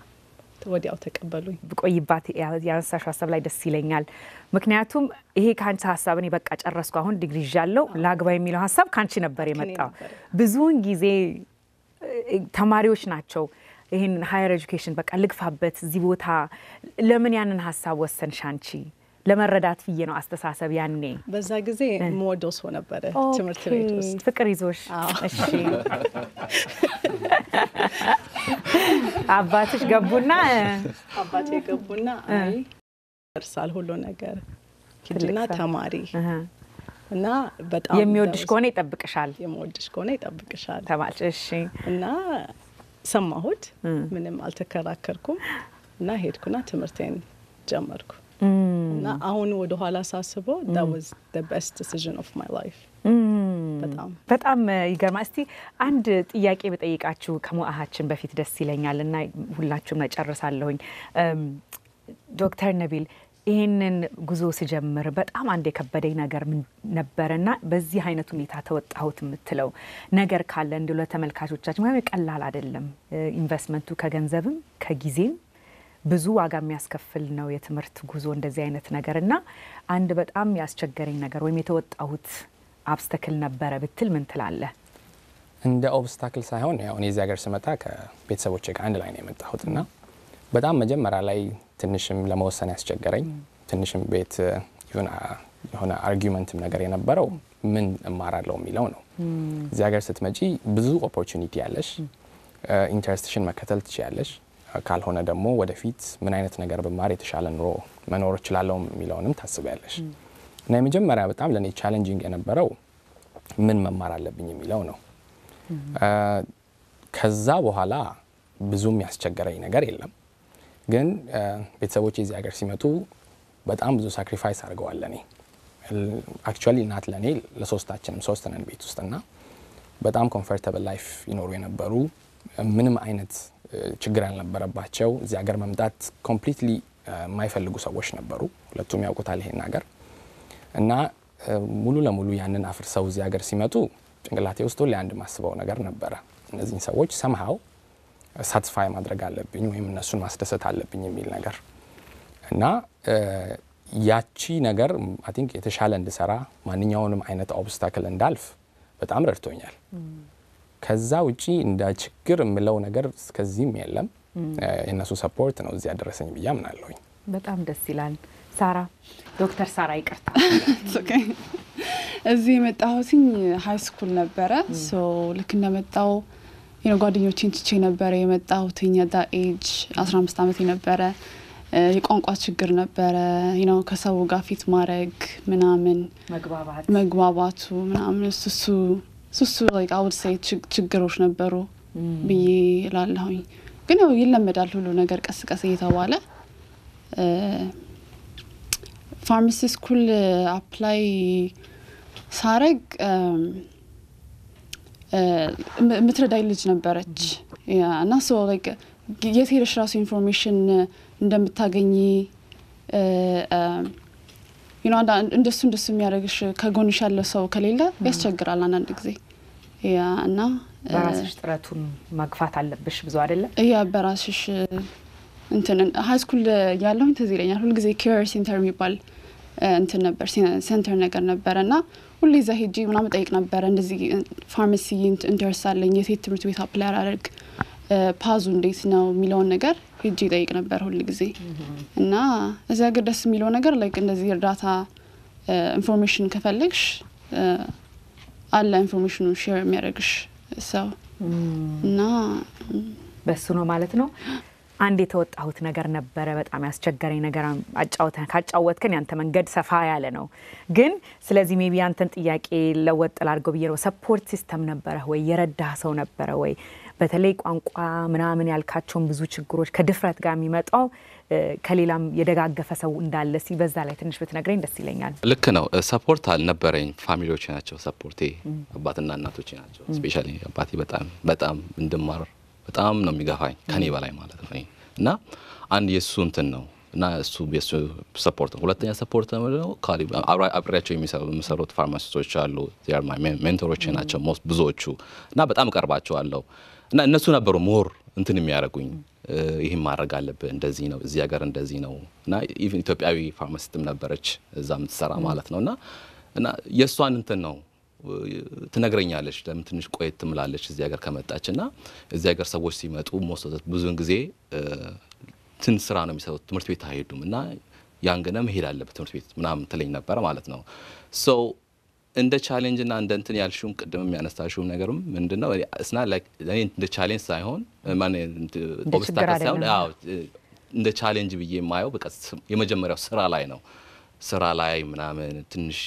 ወዲያው ተቀበሉኝ። ብቆይባት ያነሳሽ ሀሳብ ላይ ደስ ይለኛል። ምክንያቱም ይሄ ካንቺ ሀሳብ እኔ በቃ ጨረስኩ አሁን ዲግሪ ይዣለሁ ላግባ የሚለው ሀሳብ ካንቺ ነበር የመጣው። ብዙውን ጊዜ ተማሪዎች ናቸው ይሄን ሃየር ኤጁኬሽን በቃ ልግፋበት እዚህ ቦታ ለምን ያንን ሀሳብ ወሰንሽ አንቺ? ለመረዳት ብዬ ነው አስተሳሰብ ያኔ። በዛ ጊዜ ሞዴል ሰው ነበረ ትምህርት ቤት ውስጥ ፍቅር ይዞሽ። እሺ አባቴ ገቡና አይ እርሳል ሁሉ ነገር ኪድና ተማሪ እና በጣም የሚወድሽ ከሆነ ይጠብቅሻል ተባልሽ። እሺ እና ሰማሁት ምንም አልተከራከርኩም እና ሄድኩና ትምህርቴን ጀመርኩ። እና አሁን ወደ ኋላ ሳስበው that was the best decision of my life። በጣም ይገርማ። እስቲ አንድ ጥያቄ በጠይቃችሁ ከሙአሃችን በፊት ደስ ይለኛል እና ሁላችሁም ጨርሳለሁኝ። ዶክተር ነቢል ይሄንን ጉዞ ሲጀምር በጣም አንድ የከበደኝ ነገር ምን ነበርና በዚህ አይነት ሁኔታ ተወጣሁት የምትለው ነገር ካለ እንደው ለተመልካቾቻችን ማለት ቀላል አይደለም። ኢንቨስትመንቱ ከገንዘብም ከጊዜም ብዙ ዋጋ የሚያስከፍል ነው የትምህርት ጉዞ እንደዚህ አይነት ነገርና አንድ በጣም ያስቸገረኝ ነገር ወይም የተወጣሁት አብስታክል ነበረ ብትል ምን ትላለህ? እንደ ኦብስታክል ሳይሆን ያው እኔ እዚህ ሀገር ስመጣ ከቤተሰቦቼ ጋር አንድ ላይ ነው የመጣሁትና በጣም መጀመሪያ ላይ ትንሽም ለመወሰን ያስቸገረኝ ትንሽም ቤት የሆነ አርጊውመንትም ነገር የነበረው ምን እማራለሁ የሚለው ነው። እዚህ ሀገር ስትመጪ ብዙ ኦፖርቹኒቲ ያለሽ ኢንተረስትሽን መከተል ትችያለሽ። ካልሆነ ደግሞ ወደፊት ምን አይነት ነገር በማር የተሻለ ኑሮ መኖር እችላለሁ የሚለውንም ታስቢያለሽ። እና የመጀመሪያ በጣም ለኔ ቻሌንጂንግ የነበረው ምን መማር አለብኝ የሚለው ነው። ከዛ በኋላ ብዙም ያስቸገረኝ ነገር የለም። ግን ቤተሰቦቼ እዚህ ሀገር ሲመጡ በጣም ብዙ ሳክሪፋይስ አድርገዋል ለኔ። አክቹአሊ እናት ለኔ ለሶስታችንም ሶስት ነን ቤት ውስጥና በጣም ኮምፎርታብል ላይፍ ይኖሩ የነበሩ ምንም አይነት ችግር ያልነበረባቸው እዚህ ሀገር መምጣት ኮምፕሊትሊ የማይፈልጉ ሰዎች ነበሩ። ሁለቱም ያውቁታል ይሄን ነገር እና ሙሉ ለሙሉ ያንን አፍርሰው እዚህ ሀገር ሲመጡ ጭንቅላቴ ውስጥ ሁሌ አንድ ማስበው ነገር ነበረ። እነዚህን ሰዎች ሰምሃው ሳቲስፋይ ማድረግ አለብኝ ወይም እነሱን ማስደሰት አለብኝ የሚል ነገር እና ያቺ ነገር አይ ቲንክ የተሻለ እንድሰራ ማንኛውንም አይነት ኦብስታክል እንዳልፍ በጣም ረድቶኛል። ከዛ ውጪ እንደ ችግር የምለው ነገር እስከዚህም የለም። የነሱ ሰፖርት ነው እዚህ ያደረሰኝ ብዬ አምናለሁኝ። በጣም ደስ ይላል። ሳራ ዶክተር ሳራ ይቅርታ እዚህ የመጣሁትኝ ሃይ ስኩል ነበረ። ሶ ልክ እንደመጣው ጓደኞቼን ትቼ ነበረ የመጣሁትኝ። አዳ ኤጅ 15 ዓመት ነበረ። የቋንቋ ችግር ነበረ ከሰው ጋር ፊት ማድረግ ምናምን መግባባቱ ምናምን እሱ like I would say ችግሮች ነበሩ ብዬ እላለሁኝ። ግን ያው ይለመዳል ሁሉ ነገር ቀስ ቀስ እየተባለ ፋርማሲ ስኩል አፕላይ ሳረግ ምትረዳይ ልጅ ነበረች እና so like የቴሌሽ ራሱ ኢንፎርሜሽን እንደምታገኚ እንደሱ የሚያደርግሽ ከጎንሽ ያለ ሰው ከሌለ ያስቸግራል አንዳንድ ጊዜ ያ እና በራስሽ ጥረቱን መግፋት አለብሽ ብዙ አይደለም ያ በራስሽ እንትን ሃይ ስኩል ያለሁኝ ትዝ ይለኛል ሁሉ ጊዜ ኬር ሴንተር የሚባል እንትን ነበር ሴንተር ነገር ነበርና ሁሉ እዛ ሄጄ ምናምን ጠይቅ ነበር እንደዚህ ፋርማሲ ኢንተርሳለኝ የሴት ትምህርት ቤት አፕላይ አደረግ ፓዙ እንዴት ነው የሚለውን ነገር ሄጄ ጠይቅ ነበር ሁሉ ጊዜ እና እዛ ጋር ደስ የሚለው ነገር ላይክ እንደዚህ እርዳታ ኢንፎርሜሽን ከፈለግሽ አላ ኢንፎርሜሽኑን ሼር የሚያደርግሽ ሰው እና በሱ ነው ማለት ነው አንድ የተወጣሁት ነገር ነበረ በጣም ያስቸገረኝ ነገር ካጫወትከን ያንተ መንገድ ሰፋ ያለ ነው ግን ስለዚህ ሜቢ አንተን ጥያቄ ለወጥ ላድርገው ብዬ ነው ሰፖርት ሲስተም ነበረ ወይ የረዳህ ሰው ነበረ ወይ በተለይ ቋንቋ ምናምን ያልካቸውን ብዙ ችግሮች ከድፍረት ጋር የሚመጣው ከሌላም የደጋገፈ ሰው እንዳለ ሲበዛ ላይ ትንሽ ብትነግረኝ ደስ ይለኛል ልክ ነው ሰፖርት አልነበረኝ ፋሚሊዎቼ ናቸው ሰፖርቴ አባትና እናቶቼ ናቸው ስፔሻሊ አባቴ በጣም እንድማር በጣም ነው የሚገፋኝ ከኔ በላይ ማለት ነው እና አንድ የሱ እንትን ነው እና የሱ ሰፖርት ሁለተኛ ሰፖርት ነው ካሊ አብሬያቸው የሚሰሩት ፋርማሲስቶች አሉ they are my mentors ናቸው ብዙዎቹ እና በጣም ቀርባቸዋለሁ እና እነሱ ነበሩ ሞር እንትን የሚያደርጉኝ ይሄን ማድረግ አለብህ እንደዚህ ነው እዚህ ሀገር እንደዚህ ነው እና ኢቭን ኢትዮጵያዊ ፋርማሲስትም ነበረች እዛም ትሰራ ማለት ነውና እና የሷን እንትን ነው ትነግረኛለች ለምን ትንሽ ቆየት ትምላለች እዚህ ሀገር ከመጣችና እዚህ ሀገር ሰዎች ሲመጡ ብዙውን ጊዜ ትን ስራ ነው የሚሰሩት ትምህርት ቤት አይሄዱም እና ያንገነ መሄድ አለበት ትምህርት ቤት ምናምን ትለኝ ነበር ማለት ነው ሶ እንደ ቻሌንጅ እና እንደ እንትን ያልሽውን ቅድም ያነሳሽው ነገርም ምንድነው እስና ላይክ እንደ ቻሌንጅ ሳይሆን ማን ኦብስታክል ሳይሆን እንደ ቻሌንጅ ብዬ የማየው በቃ የመጀመሪያው ስራ ላይ ምናምን ትንሽ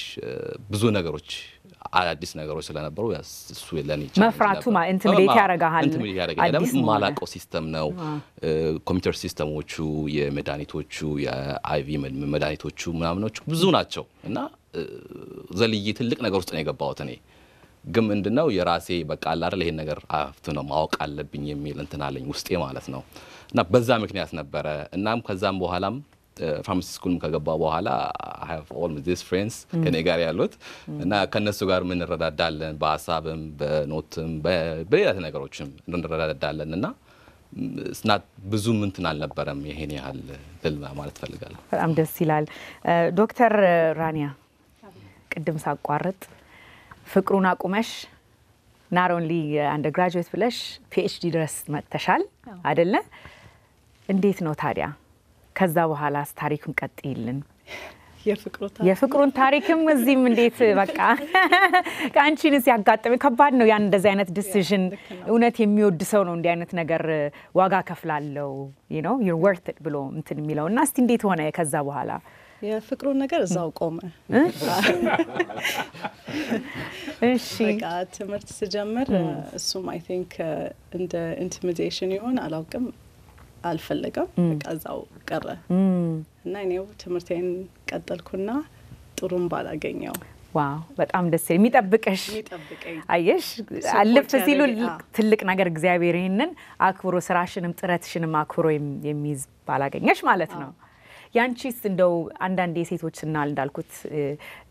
ብዙ ነገሮች አዲስ ነገሮች ስለነበሩ እሱ ለኔ መፍራቱ ኢንቲሚዴት ያረጋሃል አዲስ ማላቆ ሲስተም ነው ኮምፒውተር ሲስተሞቹ የመድኃኒቶቹ የአይቪ መድኃኒቶቹ ምናምኖቹ ብዙ ናቸው እና ዘልዬ ትልቅ ነገር ውስጥ ነው የገባሁት እኔ ግን ምንድነው የራሴ በቃ አይደል ይሄን ነገር አፍቱ ነው ማወቅ አለብኝ የሚል እንትን አለኝ ውስጤ ማለት ነው እና በዛ ምክንያት ነበረ እናም ከዛም በኋላም ፋርማሲ ስኩልም ከገባው በኋላ I have all these friends ከኔ ጋር ያሉት እና ከነሱ ጋር ምን እንረዳዳለን በሐሳብም በኖትም በሌላ ነገሮችም እንረዳዳለን እና ስናት ብዙ እንትን አልነበረም ይሄን ያህል ልል ማለት ፈልጋለሁ በጣም ደስ ይላል ዶክተር ራኒያ ቅድም ሳቋርጥ ፍቅሩን አቁመሽ not only undergraduate ብለሽ PhD ድረስ መጥተሻል አይደለ እንዴት ነው ታዲያ ከዛ በኋላ ታሪኩን ቀጥይልን የፍቅሩን ታሪክም እዚህም እንዴት በቃ ካንቺንስ ያጋጠመ ከባድ ነው ያን እንደዚህ አይነት ዲሲዥን እውነት የሚወድ ሰው ነው እንዲህ አይነት ነገር ዋጋ ከፍላለው you know you're worth it ብሎ እንትን የሚለውና እስቲ እንዴት ሆነ ከዛ በኋላ የፍቅሩን ነገር እዛው ቆመ እሺ በቃ ትምህርት ስጀምር እሱም I think እንደ intimidation ይሆን አላውቅም አልፈለገም በቃ እዛው ቀረ እና እኔው ትምህርቴን ቀጠልኩና ጥሩም ባላገኘው ዋው በጣም ደስ የሚጠብቀሽ አየሽ አልፍ ሲሉ ትልቅ ነገር እግዚአብሔር ይሄንን አክብሮ ስራሽንም ጥረትሽንም አክብሮ የሚይዝ ባላገኘሽ ማለት ነው ያንቺስ እንደው አንዳንድ የሴቶችና እንዳልኩት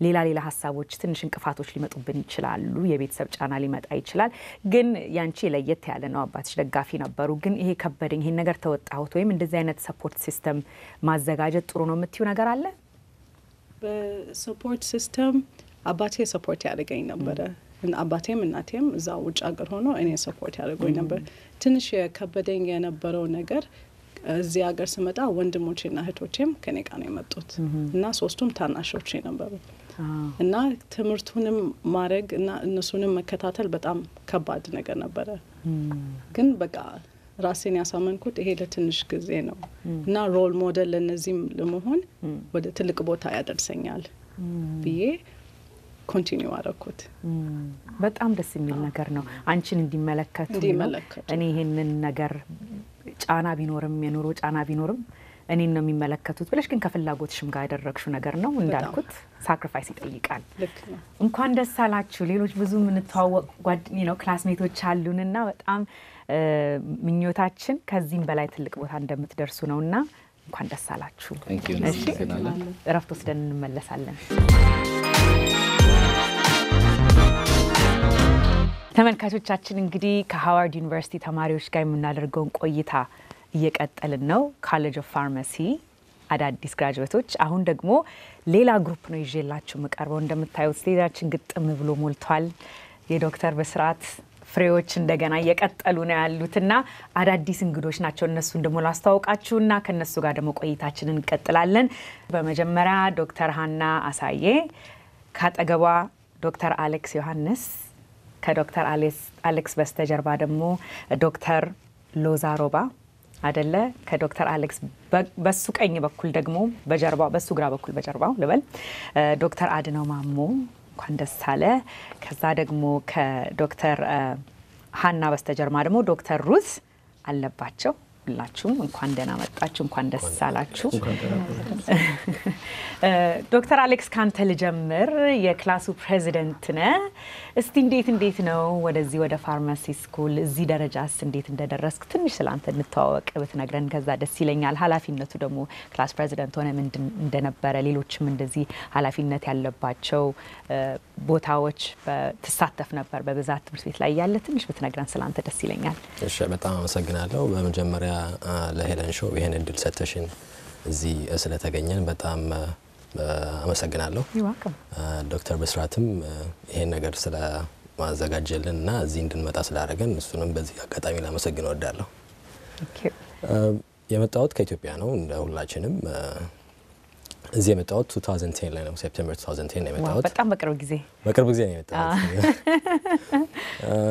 ሌላ ሐሳቦች ትንሽ እንቅፋቶች ሊመጡብን ይችላሉ የቤተሰብ ጫና ሊመጣ ይችላል ግን ያንቺ ለየት ያለ ነው አባትሽ ደጋፊ ነበሩ ግን ይሄ ከበደኝ ይሄን ነገር ተወጣሁት ወይም እንደዚህ አይነት ሰፖርት ሲስተም ማዘጋጀት ጥሩ ነው የምትዩ ነገር አለ በሰፖርት ሲስተም አባቴ ሰፖርት ያደርገኝ ነበር አባቴም እናቴም እዛው ውጭ ሀገር ሆኖ እኔ ሰፖርት ያደርጉኝ ነበር ትንሽ የከበደኝ የነበረው ነገር እዚህ ሀገር ስመጣ ወንድሞቼና እህቶቼም ከኔ ጋር ነው የመጡት እና ሶስቱም ታናሾቼ ነበሩ እና ትምህርቱንም ማድረግ እና እነሱንም መከታተል በጣም ከባድ ነገር ነበረ ግን በቃ ራሴን ያሳመንኩት ይሄ ለትንሽ ጊዜ ነው እና ሮል ሞዴል ለነዚህም ለመሆን ወደ ትልቅ ቦታ ያደርሰኛል ብዬ ኮንቲኒው አደረኩት በጣም ደስ የሚል ነገር ነው አንቺን እንዲመለከቱ እኔ ይሄንን ነገር ጫና ቢኖርም የኑሮ ጫና ቢኖርም እኔን ነው የሚመለከቱት ብለሽ ግን ከፍላጎትሽም ጋር ያደረግሽው ነገር ነው እንዳልኩት ሳክሪፋይስ ይጠይቃል። እንኳን ደስ አላችሁ። ሌሎች ብዙ የምንተዋወቅ ክላስሜቶች አሉንና በጣም ምኞታችን ከዚህም በላይ ትልቅ ቦታ እንደምትደርሱ ነውና እንኳን ደስ አላችሁ። እሺ እረፍት ወስደን እንመለሳለን። ተመልካቾቻችን እንግዲህ ከሃዋርድ ዩኒቨርሲቲ ተማሪዎች ጋር የምናደርገውን ቆይታ እየቀጠልን ነው። ኮሌጅ ኦፍ ፋርማሲ አዳዲስ ግራጁዌቶች። አሁን ደግሞ ሌላ ግሩፕ ነው ይዤላችሁ መቀርበው። እንደምታዩት ስቴጃችን ግጥም ብሎ ሞልቷል። የዶክተር በስራት ፍሬዎች እንደገና እየቀጠሉ ነው ያሉትና አዳዲስ እንግዶች ናቸው። እነሱን ደግሞ ላስተዋውቃችሁና ከነሱ ጋር ደግሞ ቆይታችንን እንቀጥላለን። በመጀመሪያ ዶክተር ሃና አሳዬ፣ ካጠገቧ ዶክተር አሌክስ ዮሐንስ፣ ከዶክተር አሌክስ በስተጀርባ ደግሞ ዶክተር ሎዛ ሮባ አይደለ? ከዶክተር አሌክስ በሱ ቀኝ በኩል ደግሞ በጀርባው በሱ ግራ በኩል በጀርባው ልበል ዶክተር አድነው ማሞ እንኳን ደስ አለ። ከዛ ደግሞ ከዶክተር ሃና በስተጀርባ ደግሞ ዶክተር ሩዝ አለባቸው። ሁላችሁም እንኳን ደህና መጣችሁ፣ እንኳን ደስ አላችሁ። ዶክተር አሌክስ ካንተ ልጀምር። የክላሱ ፕሬዚደንት ነህ። እስቲ እንዴት ነው ወደዚህ ወደ ፋርማሲ ስኩል እዚህ ደረጃስ እንዴት እንደደረስክ ትንሽ ስላንተ እንተዋወቅ ብትነግረን ከዛ ደስ ይለኛል። ኃላፊነቱ ደግሞ ክላስ ፕሬዚደንት ሆነ ምን እንደነበረ ሌሎችም እንደዚህ ኃላፊነት ያለባቸው ቦታዎች ትሳተፍ ነበር በብዛት ትምህርት ቤት ላይ ያለ ትንሽ ብትነግረን ስላንተ ደስ ይለኛል። እሺ በጣም አመሰግናለሁ። በመጀመሪያ ለሄለን ሾው ይሄን እድል ሰጥተሽን እዚህ ስለተገኘን በጣም አመሰግናለሁ። ዶክተር በስራትም ይሄን ነገር ስለማዘጋጀልንና እዚህ እንድንመጣ ስላደረገን እሱንም በዚህ አጋጣሚ ላመሰግን እወዳለሁ። የመጣሁት ከኢትዮጵያ ነው እንደ ሁላችንም። እዚህ የመጣሁት 2010 ላይ ነው፣ ሴፕቴምበር 2010 ነው የመጣሁት። በጣም በቅርብ ጊዜ ነው የመጣሁት።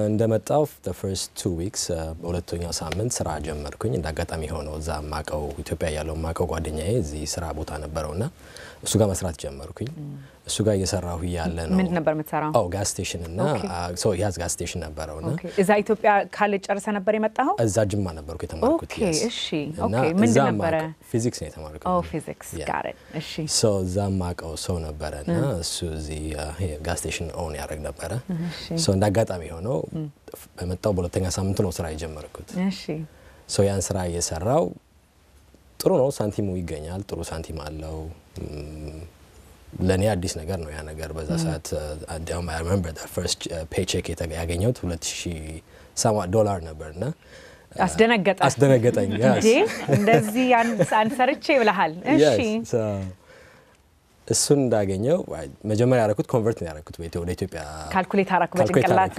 እንደመጣሁ the first 2 weeks በሁለተኛው ሳምንት ስራ ጀመርኩኝ። እንዳጋጣሚ ሆኖ እዛ ማቀው ኢትዮጵያ ያለው ማቀው ጓደኛዬ እዚህ ስራ ቦታ ነበረውና እሱ ጋር መስራት ጀመርኩኝ። እሱ ጋር እየሰራሁ ያለ ነው። ምን ነበር የምትሰራው? ጋስ ስቴሽን እና ያዝ ጋስ ስቴሽን ነበረውና እዛ ኢትዮጵያ ካሌጅ ጨርሰ ነበር የመጣው? እዛ ጅማ ነበርኩ የተማርኩት። እሺ ምን ነበር? ፊዚክስ ነው የተማርኩት። ፊዚክስ ጋር እሺ። እዛ ማቀው ሰው ነበረና እሱ እዚህ ጋስ ስቴሽን ኦን ያደርግ ነበረ። እንዳጋጣሚ ሆኖ በመጣው በሁለተኛ ሳምንት ነው ስራ የጀመርኩት። እሺ ያን ስራ እየሰራው ጥሩ ነው፣ ሳንቲሙ ይገኛል፣ ጥሩ ሳንቲም አለው። ለኔ አዲስ ነገር ነው ያ ነገር። በዛ ሰዓት I remember the first paycheck ያገኘሁት $2,000 ነበርና አስደነገጠኝ። እንደዚህ አንሰርቼ ብለሃል። እሺ እሱን እንዳገኘው መጀመሪያ ያደረኩት ኮንቨርት ነው ያደረኩት ወደ ኢትዮጵያ ካልኩሌት አደረኩ በጭንቅላት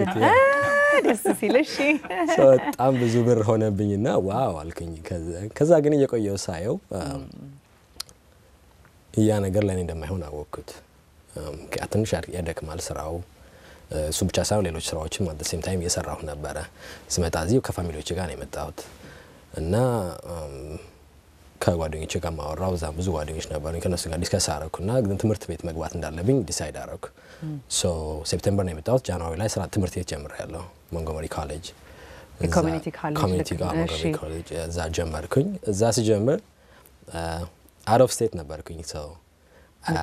ደስ ሲል። እሺ በጣም ብዙ ብር ሆነብኝና ዋው አልኩኝ። ከዛ ግን እየቆየው ሳየው ያ ነገር ለኔ እንደማይሆን አወቅኩት። ትንሽ ያደክማል ስራው። እሱ ብቻ ሳይሆን ሌሎች ስራዎችም at the same time እየሰራሁ ነበረ። ስመጣ እዚህ ከፋሚሊዎቼ ጋር ነው የመጣሁት እና ከጓደኞቼ ጋር ማወራው። እዛ ብዙ ጓደኞች ነበሩኝ። ከነሱ ጋር ዲስከስ አደረኩና ግን ትምህርት ቤት መግባት እንዳለብኝ ዲሳይድ አደረኩ። ሴፕቴምበር ነው የመጣሁት። ጃንዋሪ ላይ ስራ ትምህርት ቤት ጀምሬያለሁ። ሞንጎመሪ ኮሌጅ ኮሚኒቲ ኮሌጅ እዛ ጀመርኩኝ። እዛ ሲጀምር out of state ነበርኩኝ።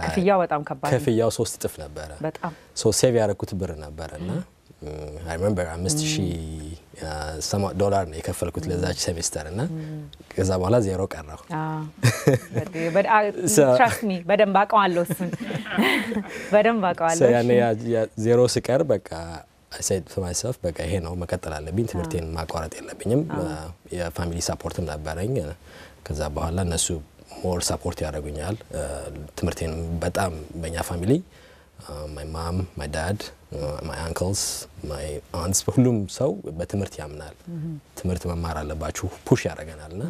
ክፍያው በጣም ከባድ ነው። ክፍያው 3 እጥፍ ነበረ። በጣም ሴቭ ያደረኩት ብር ነበርና I remember $5,000 ነው የከፈልኩት ለዛች ሴሚስተር እና ከዛ በኋላ ዜሮ ቀረሁ። trust me በደንብ አውቀዋለሁ እሱን በደንብ አውቀዋለሁ። ያኔ ዜሮ ሲቀር በቃ I said to myself በቃ ይሄ ነው መቀጠል አለብኝ፣ ትምህርቴን ማቋረጥ የለብኝም። የፋሚሊ ሰፖርትም ነበረኝ። ከዛ በኋላ እነሱ ሞር ሰፖርት ያደርጉኛል ትምህርቴን በጣም በእኛ ፋሚሊ my mom, my dad, my uncles, my aunts ሁሉም ሰው በትምህርት ያምናል። ትምህርት መማር አለባችሁ ፑሽ ያደርገናልና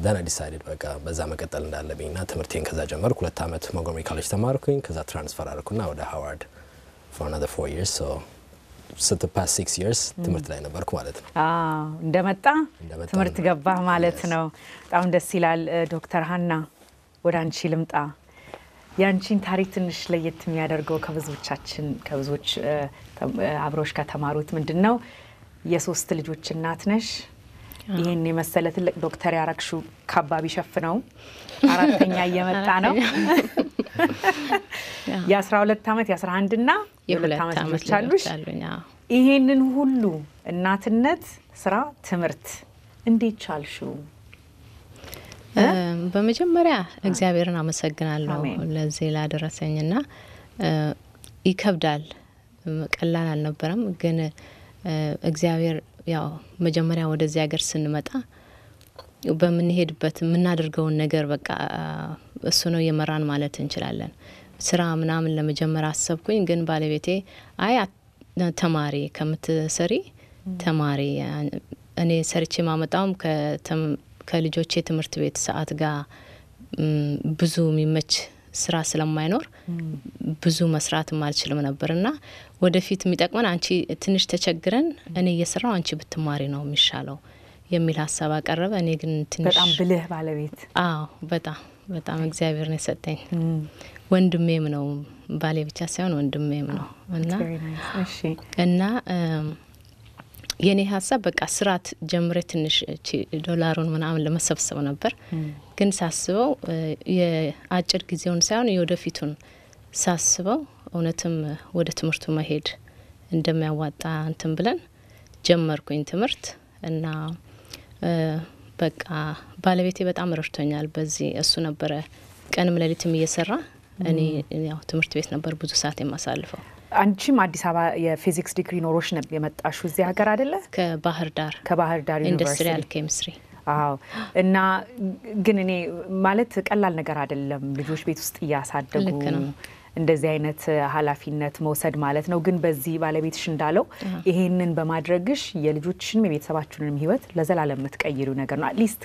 then I decided በቃ በዛ መቀጠል እንዳለብኝና ትምህርቴን ከዛ ጀመርኩ። 2 አመት ሞንጎመሪ ኮሌጅ ተማርኩኝ። ከዛ ትራንስፈር አደረኩና ወደ ሃዋርድ for another 4 years. So the past 6 years ትምህርት ላይ ነበርኩ ማለት ነው። እንደመጣ ትምህርት ገባህ ማለት ነው። በጣም ደስ ይላል። ዶክተር ሃና ወደ አንቺ ልምጣ። ያንቺን ታሪክ ትንሽ ለየት የሚያደርገው ከብዙዎች አብሮሽ ከተማሩት ምንድነው? የ3 ልጆች እናት ነሽ። ይሄን የመሰለ ትልቅ ዶክተር ያረክሹ ካባቢ ሸፍነው አራተኛ እየመጣ ነው። የ12 ዓመት የ11 እና የ2 ዓመት ልጆች አሉሽ። ይሄንን ሁሉ እናትነት፣ ስራ፣ ትምህርት እንዴት ቻልሽው? በመጀመሪያ እግዚአብሔርን አመሰግናለሁ ለዚህ ላደረሰኝና ይከብዳል፣ ቀላል አልነበረም። ግን እግዚአብሔር ያው መጀመሪያ ወደዚህ ሀገር ስንመጣ በምንሄድበት የምናደርገውን ነገር በቃ እሱ ነው የመራን ማለት እንችላለን። ስራ ምናምን ለመጀመር አሰብኩኝ፣ ግን ባለቤቴ አይ ተማሪ ከምትሰሪ ተማሪ እኔ ሰርቼ ማመጣውም ከልጆቼ ትምህርት ቤት ሰዓት ጋር ብዙ የሚመች ስራ ስለማይኖር ብዙ መስራት ማልችልም ነበርና ወደፊት የሚጠቅመን አንቺ ትንሽ ተቸግረን እኔ እየሰራው አንቺ ብትማሪ ነው የሚሻለው የሚል ሀሳብ አቀረበ። እኔ ግን ትንሽ በጣም ብልህ ባለቤት። አዎ በጣም እግዚአብሔር ነው የሰጠኝ። ወንድሜም ነው፣ ባሌ ብቻ ሳይሆን ወንድሜም ነው። እና የኔ ሀሳብ በቃ ስራት ጀምሬ ትንሽ ዶላሩን ምናምን ለመሰብሰብ ነበር። ግን ሳስበው የአጭር ጊዜውን ሳይሆን የወደፊቱን ሳስበው እውነትም ወደ ትምህርቱ መሄድ እንደሚያዋጣ እንትን ብለን ጀመርኩኝ ትምህርት። እና በቃ ባለቤቴ በጣም ረድቶኛል በዚህ። እሱ ነበረ ቀንም ሌሊትም እየሰራ፣ እኔ ያው ትምህርት ቤት ነበር ብዙ ሰዓት የማሳልፈው። አንቺም አዲስ አበባ የፊዚክስ ዲግሪ ኖሮሽ ነበር የመጣሽው እዚህ ሀገር አይደለ? ከባህር ዳር ዩኒቨርሲቲ ኢንዱስትሪያል ኬሚስትሪ። አዎ። እና ግን እኔ ማለት ቀላል ነገር አይደለም ልጆች ቤት ውስጥ እያሳደጉ እንደዚህ አይነት ኃላፊነት መውሰድ ማለት ነው። ግን በዚህ ባለቤትሽ እንዳለው ይሄንን በማድረግሽ የልጆችሽንም የቤተሰባችሁንም ህይወት ለዘላለም የምትቀይሩ ነገር ነው። አትሊስት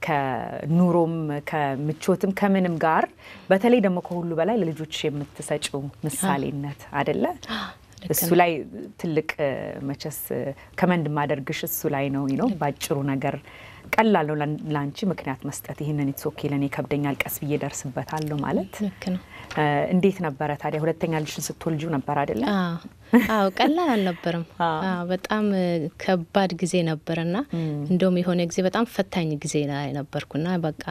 ከኑሮም ከምቾትም ከምንም ጋር በተለይ ደግሞ ከሁሉ በላይ ለልጆች የምትሰጪው ምሳሌነት አይደለ? እሱ ላይ ትልቅ መቸስ ከመንድ ማደርግሽ እሱ ላይ ነው ባጭሩ ነገር ቀላል ነው ላንቺ ምክንያት መስጠት። ይሄንን ኢትስ ኦኬ ለኔ ከብደኛል ቀስ ብዬ ደርስበታለሁ ማለት ልክ ነው። እንዴት ነበር ታዲያ ሁለተኛ ልጅን ስትወልጁ ነበር አይደለ? አዎ ቀላል አልነበረም። በጣም ከባድ ጊዜ ነበርና እንደውም የሆነ ጊዜ በጣም ፈታኝ ጊዜ ላይ ነበርኩና በቃ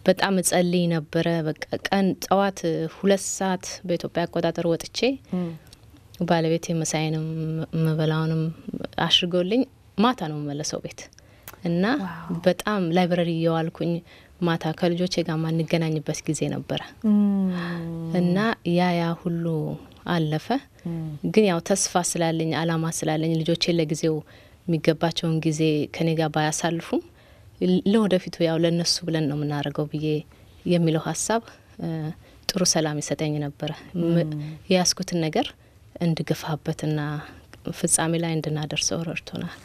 በጣም ጸልይ ነበረ። በቃ ቀን ጠዋት 2 ሰዓት በኢትዮጵያ አቆጣጠር ወጥቼ ባለቤቴ መሳይንም መበላውንም አሽርጎልኝ ማታ ነው መለሰው ቤት እና በጣም ላይብረሪ እየዋልኩኝ ማታ ከልጆቼ ጋር ማንገናኝበት ጊዜ ነበረ። እና ያ ሁሉ አለፈ። ግን ያው ተስፋ ስላለኝ አላማ ስላለኝ ልጆቼ ለጊዜው የሚገባቸውን ጊዜ ከኔ ጋር ባያሳልፉም ለወደፊቱ ያው ለነሱ ብለን ነው የምናደርገው ብዬ የሚለው ሀሳብ ጥሩ ሰላም ይሰጠኝ ነበረ። ያስኩትን ነገር እንድገፋበትና ፍጻሜ ላይ እንድናደርሰው ረድቶናል።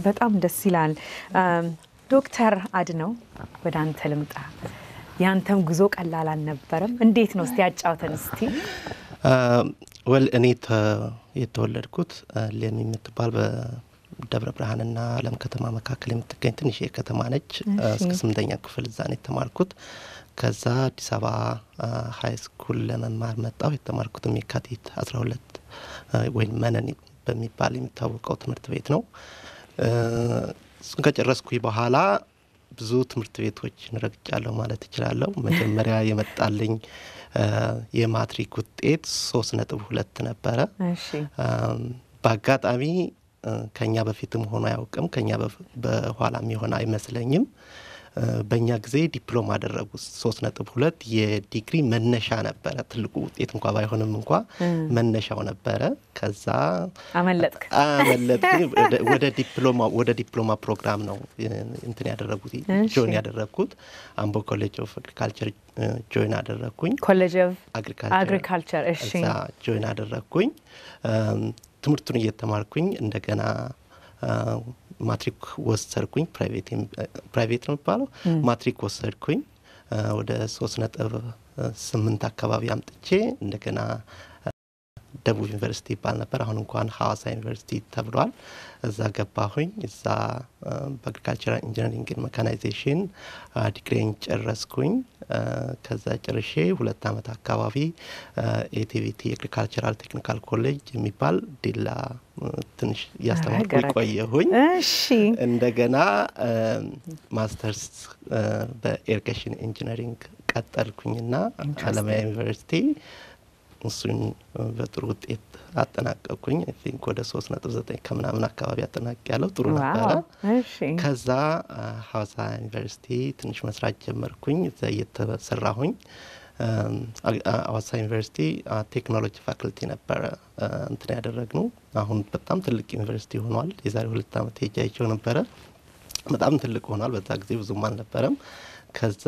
በጣም ደስ ይላል። ዶክተር አድነው ወደ አንተ ልምጣ። ያንተም ጉዞ ቀላል አልነበረም። እንዴት ነው እስቲ ያጫውተን እስቲ። እኔ የተወለድኩት ለም የምትባል በደብረ ብርሃንና አለም ከተማ መካከል የምትገኝ ትንሽ ከተማ ነች። እስከ 8ኛ ክፍል እዛ ነው የተማርኩት። ከዛ አዲስ አበባ ሃይ ስኩል ለመማር መጣሁ። የተማርኩትም የካቲት 12 ወይም መነን በሚባል የሚታወቀው ትምህርት ቤት ነው። እሱን ከጨረስኩ በኋላ ብዙ ትምህርት ቤቶችን ረግጫለሁ ማለት እችላለሁ። መጀመሪያ የመጣልኝ የማትሪክ ውጤት 3.2 ነበረ። በአጋጣሚ ከኛ በፊትም ሆኖ አያውቅም፣ ከኛ በኋላም ይሆን አይመስለኝም። በእኛ ጊዜ ዲፕሎማ አደረጉ 3.2 የዲግሪ መነሻ ነበረ። ትልቁ ውጤት እንኳን ባይሆንም እንኳን መነሻው ነበረ። ከዛ አመለጥክ ወደ ዲፕሎማ ፕሮግራም ነው እንትን ያደረጉት ጆይን ያደረኩት። አምቦ ኮሌጅ ኦፍ አግሪካልቸር ጆይን አደረኩኝ። ኮሌጅ ኦፍ አግሪካልቸር እሺ፣ ጆይን አደረኩኝ። ትምህርቱን እየተማርኩኝ እንደገና ማትሪክ ወሰድኩኝ። ፕራይቬት ነው የሚባለው። ማትሪክ ወሰድኩኝ ወደ 3.8 አካባቢ አምጥቼ እንደገና ደቡብ ዩኒቨርሲቲ ይባል ነበር። አሁን እንኳን ሐዋሳ ዩኒቨርሲቲ ተብሏል። እዛ ገባሁኝ። እዛ በአግሪካልቸራል ኢንጂነሪንግ ኤንድ ሜካናይዜሽን ዲግሪን ጨረስኩኝ። ከዛ ጨርሼ 2 ዓመት አካባቢ ኤቲቪቲ አግሪካልቸራል ቴክኒካል ኮሌጅ የሚባል ዲላ ትንሽ ያስተማርኩኝ ቆየሁኝ። እንደገና ማስተርስ በኢሪጌሽን ኢንጂነሪንግ ቀጠልኩኝና አለማያ ዩኒቨርሲቲ እሱን በጥሩ ውጤት አጠናቀቅኩኝ። አይ ቲንክ ወደ 3.9 ከምናምን አካባቢ አጠናቅቄያለሁ። ጥሩ ነበረ። ከዛ ሐዋሳ ዩኒቨርሲቲ ትንሽ መስራት ጀመርኩኝ። እዛ እየተሰራሁኝ ሐዋሳ ዩኒቨርሲቲ ቴክኖሎጂ ፋክልቲ ነበረ እንትን ያደረግነው። አሁን በጣም ትልቅ ዩኒቨርሲቲ ሆኗል። የዛሬ 2 ዓመት ሄጃቸው ነበረ። በጣም ትልቅ ሆኗል። በዛ ጊዜ ብዙም አልነበረም። ከዛ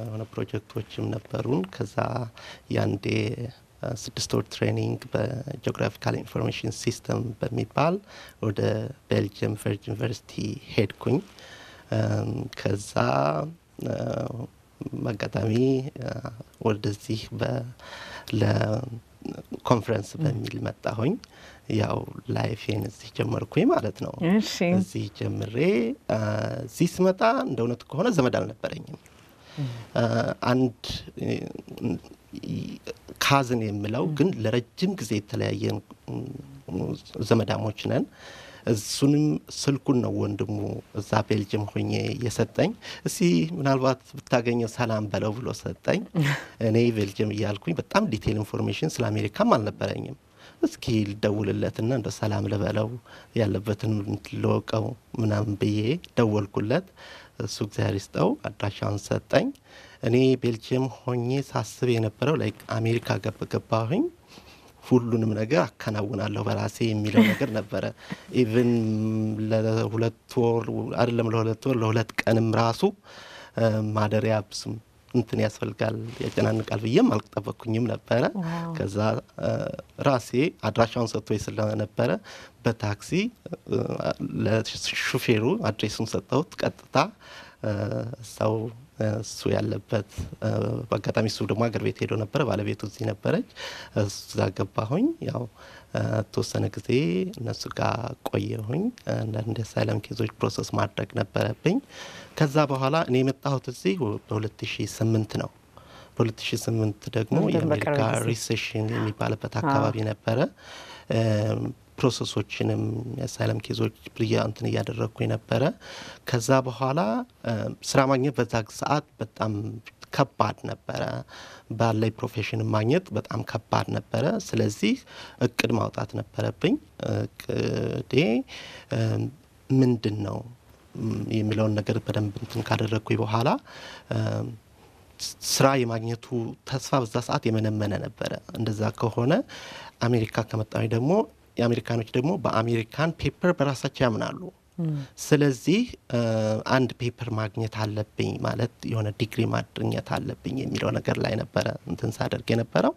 የሆነ ፕሮጀክቶችም ነበሩን። ከዛ ያንዴ 6 ወር ትሬኒንግ በጂኦግራፊካል ኢንፎርሜሽን ሲስተም በሚባል ወደ ቤልጅየም ቨርጅ ዩኒቨርሲቲ ሄድኩኝ። ከዛ በአጋጣሚ ወደዚህ ለኮንፈረንስ በሚል መጣሁኝ። ያው ላይፌን እዚህ ጀመርኩኝ ማለት ነው። እዚህ ጀምሬ እዚህ ስመጣ እንደ እውነቱ ከሆነ ዘመድ አልነበረኝም። አንድ ካዝን የምለው ግን ለረጅም ጊዜ የተለያየን ዘመዳሞች ነን። እሱንም ስልኩን ነው ወንድሙ እዛ ቤልጅየም ሆኜ የሰጠኝ። እስቲ ምናልባት ብታገኘው ሰላም በለው ብሎ ሰጠኝ። እኔ ቤልጅየም እያልኩኝ በጣም ዲቴል ኢንፎርሜሽን ስለ አሜሪካም አልነበረኝም። እስኪ ልደውልለትና እንደ ሰላም ልበለው ያለበትን ልወቀው ምናምን ብዬ ደወልኩለት። እሱ እግዚአብሔር ይስጠው አድራሻውን ሰጠኝ። እኔ ቤልጅየም ሆኜ ሳስብ የነበረው ላይክ አሜሪካ ገባሁኝ ሁሉንም ነገር አከናውናለሁ በራሴ የሚለው ነገር ነበረ። ኢቭን ለ2 ወር አይደለም ለ2 ቀንም ራሱ ማደሪያ ብስም እንትን ያስፈልጋል ያጨናንቃል ብዬም አልጠበቅኩኝም ነበረ። ከዛ ራሴ አድራሻውን ሰጥቶኝ ስለነበረ በታክሲ ለሹፌሩ አድሬሱን ሰጠሁት። ቀጥታ ሰው እሱ ያለበት በአጋጣሚ እሱ ደግሞ አገር ቤት ሄዶ ነበረ። ባለቤቱ እዚህ ነበረች። እዛ ገባሁኝ። ያው ተወሰነ ጊዜ እነሱ ጋር ቆየሁኝ። አንዳንድ አሳይለም ኬዞች ፕሮሰስ ማድረግ ነበረብኝ። ከዛ በኋላ እኔ የመጣሁት እዚህ በ2008 ነው። በ2008 ደግሞ የአሜሪካ ሪሴሽን የሚባልበት አካባቢ ነበረ። ፕሮሰሶችንም የአሳይለም ኬዞች እንትን እያደረግኩኝ ነበረ። ከዛ በኋላ ስራ ማግኘት በዛ ሰዓት በጣም ከባድ ነበረ። ባለይ ፕሮፌሽን ማግኘት በጣም ከባድ ነበረ። ስለዚህ እቅድ ማውጣት ነበረብኝ። እቅዴ ምንድን ነው የሚለውን ነገር በደንብ እንትን ካደረግኩኝ በኋላ ስራ የማግኘቱ ተስፋ በዛ ሰዓት የመነመነ ነበረ። እንደዛ ከሆነ አሜሪካ ከመጣሁኝ ደግሞ የአሜሪካኖች ደግሞ በአሜሪካን ፔፐር በራሳቸው ያምናሉ። ስለዚህ አንድ ፔፐር ማግኘት አለብኝ ማለት የሆነ ዲግሪ ማግኘት አለብኝ የሚለው ነገር ላይ ነበረ እንትን ሳደርግ የነበረው።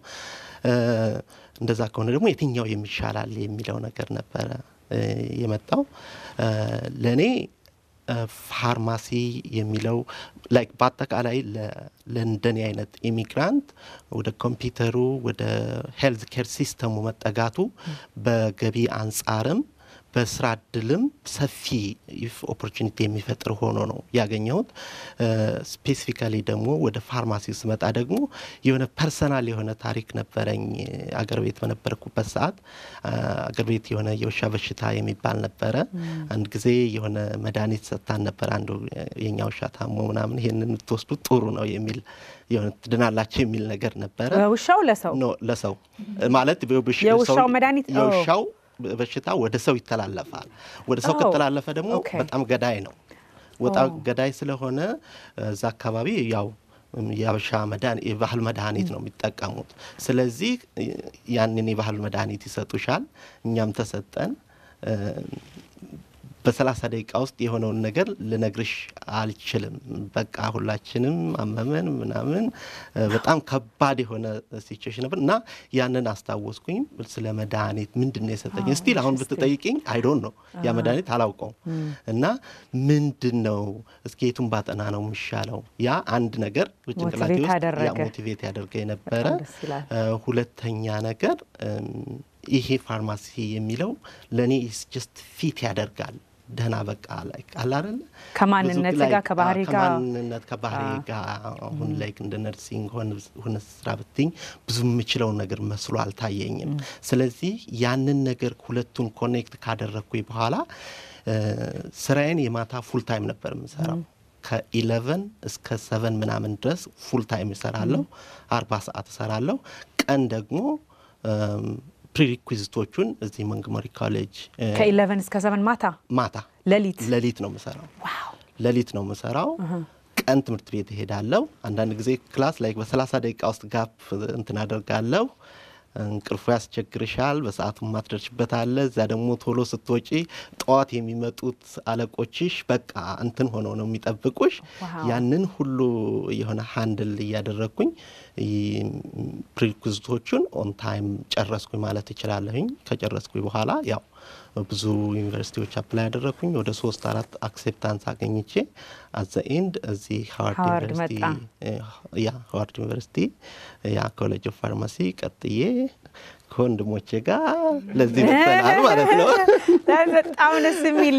እንደዛ ከሆነ ደግሞ የትኛው የሚሻላል የሚለው ነገር ነበረ የመጣው። ለኔ ፋርማሲ የሚለው ላይክ በአጠቃላይ ለንደን አይነት ኢሚግራንት ወደ ኮምፒውተሩ ወደ ሄልዝ ኬር ሲስተሙ መጠጋቱ በገቢ አንጻርም በስራ እድልም ሰፊ ኦፖርቹኒቲ የሚፈጥር ሆኖ ነው ያገኘሁት። ስፔሲፊካሊ ደግሞ ወደ ፋርማሲ ስመጣ ደግሞ የሆነ ፐርሰናል የሆነ ታሪክ ነበረኝ። አገር ቤት በነበርኩበት ሰዓት አገር ቤት የሆነ የውሻ በሽታ የሚባል ነበረ። አንድ ጊዜ የሆነ መድኃኒት ሰጥታን ነበር። አንዱ የኛ ውሻ ታሞ ምናምን ይሄንን ትወስዱ ጥሩ ነው የሚል የሆነ ትድናላችሁ የሚል ነገር ነበረ። ውሻው ለሰው ነው ለሰው ማለት የውሻው መድኃኒት የውሻው በሽታ ወደ ሰው ይተላለፋል። ወደ ሰው ከተላለፈ ደግሞ በጣም ገዳይ ነው። ወጣው ገዳይ ስለሆነ እዛ አካባቢ ያው የአበሻ መድኃኒት የባህል መድኃኒት ነው የሚጠቀሙት። ስለዚህ ያንን የባህል መድኃኒት ይሰጡሻል። እኛም ተሰጠን። በ30 ደቂቃ ውስጥ የሆነውን ነገር ልነግርሽ አልችልም። በቃ ሁላችንም አመመን ምናምን በጣም ከባድ የሆነ ሲቹዌሽን ነበር እና ያንን አስታወስኩኝ። ስለ መድኃኒት ምንድነው የሰጠኝ ስቲል አሁን ብትጠይቂኝ አይ ዶንት ኖ ያ መድኃኒት አላውቀውም። እና ምንድነው እስኪ የቱን ባጠና ነው የሚሻለው? ያ አንድ ነገር ጭንቅላቴ ውስጥ ያ ሞቲቬት ያደርገኝ ነበረ። ሁለተኛ ነገር ይሄ ፋርማሲ የሚለው ለኔ ኢስ ጀስት ፊት ያደርጋል ደህና በቃ ላይ አላረን ከማንነት ጋር ከባህሪ ጋር ከማንነት ከባህሪ ጋር አሁን ላይክ እንደ ነርሲንግ ሆነ ስራ ብትኝ ብዙ የምችለው ነገር መስሎ አልታየኝም ስለዚህ ያንን ነገር ሁለቱን ኮኔክት ካደረኩኝ በኋላ ስራዬን የማታ ፉል ታይም ነበር የምሰራው ከ11 እስከ 7 ምናምን ድረስ ፉል ታይም እሰራለሁ 40 ሰዓት እሰራለሁ ቀን ደግሞ ፕሪሪኩዊዚቶቹን እዚህ መንግመሪ ኮሌጅ ከ11 እስከ 7 ማታ ለሊት ነው የምሰራው ዋው ለሊት ነው የምሰራው ቀን ትምህርት ቤት እሄዳለሁ አንዳንድ ጊዜ ክላስ ላይክ በ30 ደቂቃ ውስጥ ጋፕ እንትን አደርጋለሁ እንቅልፉ ያስቸግርሻል በሰዓቱ ማትደርሽበት አለ እዛ ደግሞ ቶሎ ስትወጪ ጧት የሚመጡት አለቆችሽ በቃ እንትን ሆኖ ነው የሚጠብቁሽ ያንን ሁሉ የሆነ ሃንድል ያደረኩኝ ፕሪሪኩዊዚቶቹን ኦን ታይም ጨረስኩኝ ማለት ይችላልኝ ከጨረስኩኝ በኋላ ያው ብዙ ዩኒቨርሲቲዎች አፕላይ ያደረኩኝ ወደ 3-4 አክሴፕታንስ አገኝቼ አዘ ኤንድ እዚህ ሃዋርድ ዩኒቨርሲቲ ያ ኮሌጅ ኦፍ ፋርማሲ ቀጥዬ ከወንድሞቼ ጋር ለዚህ ደርሰናል ማለት ነው በጣም ደስ የሚል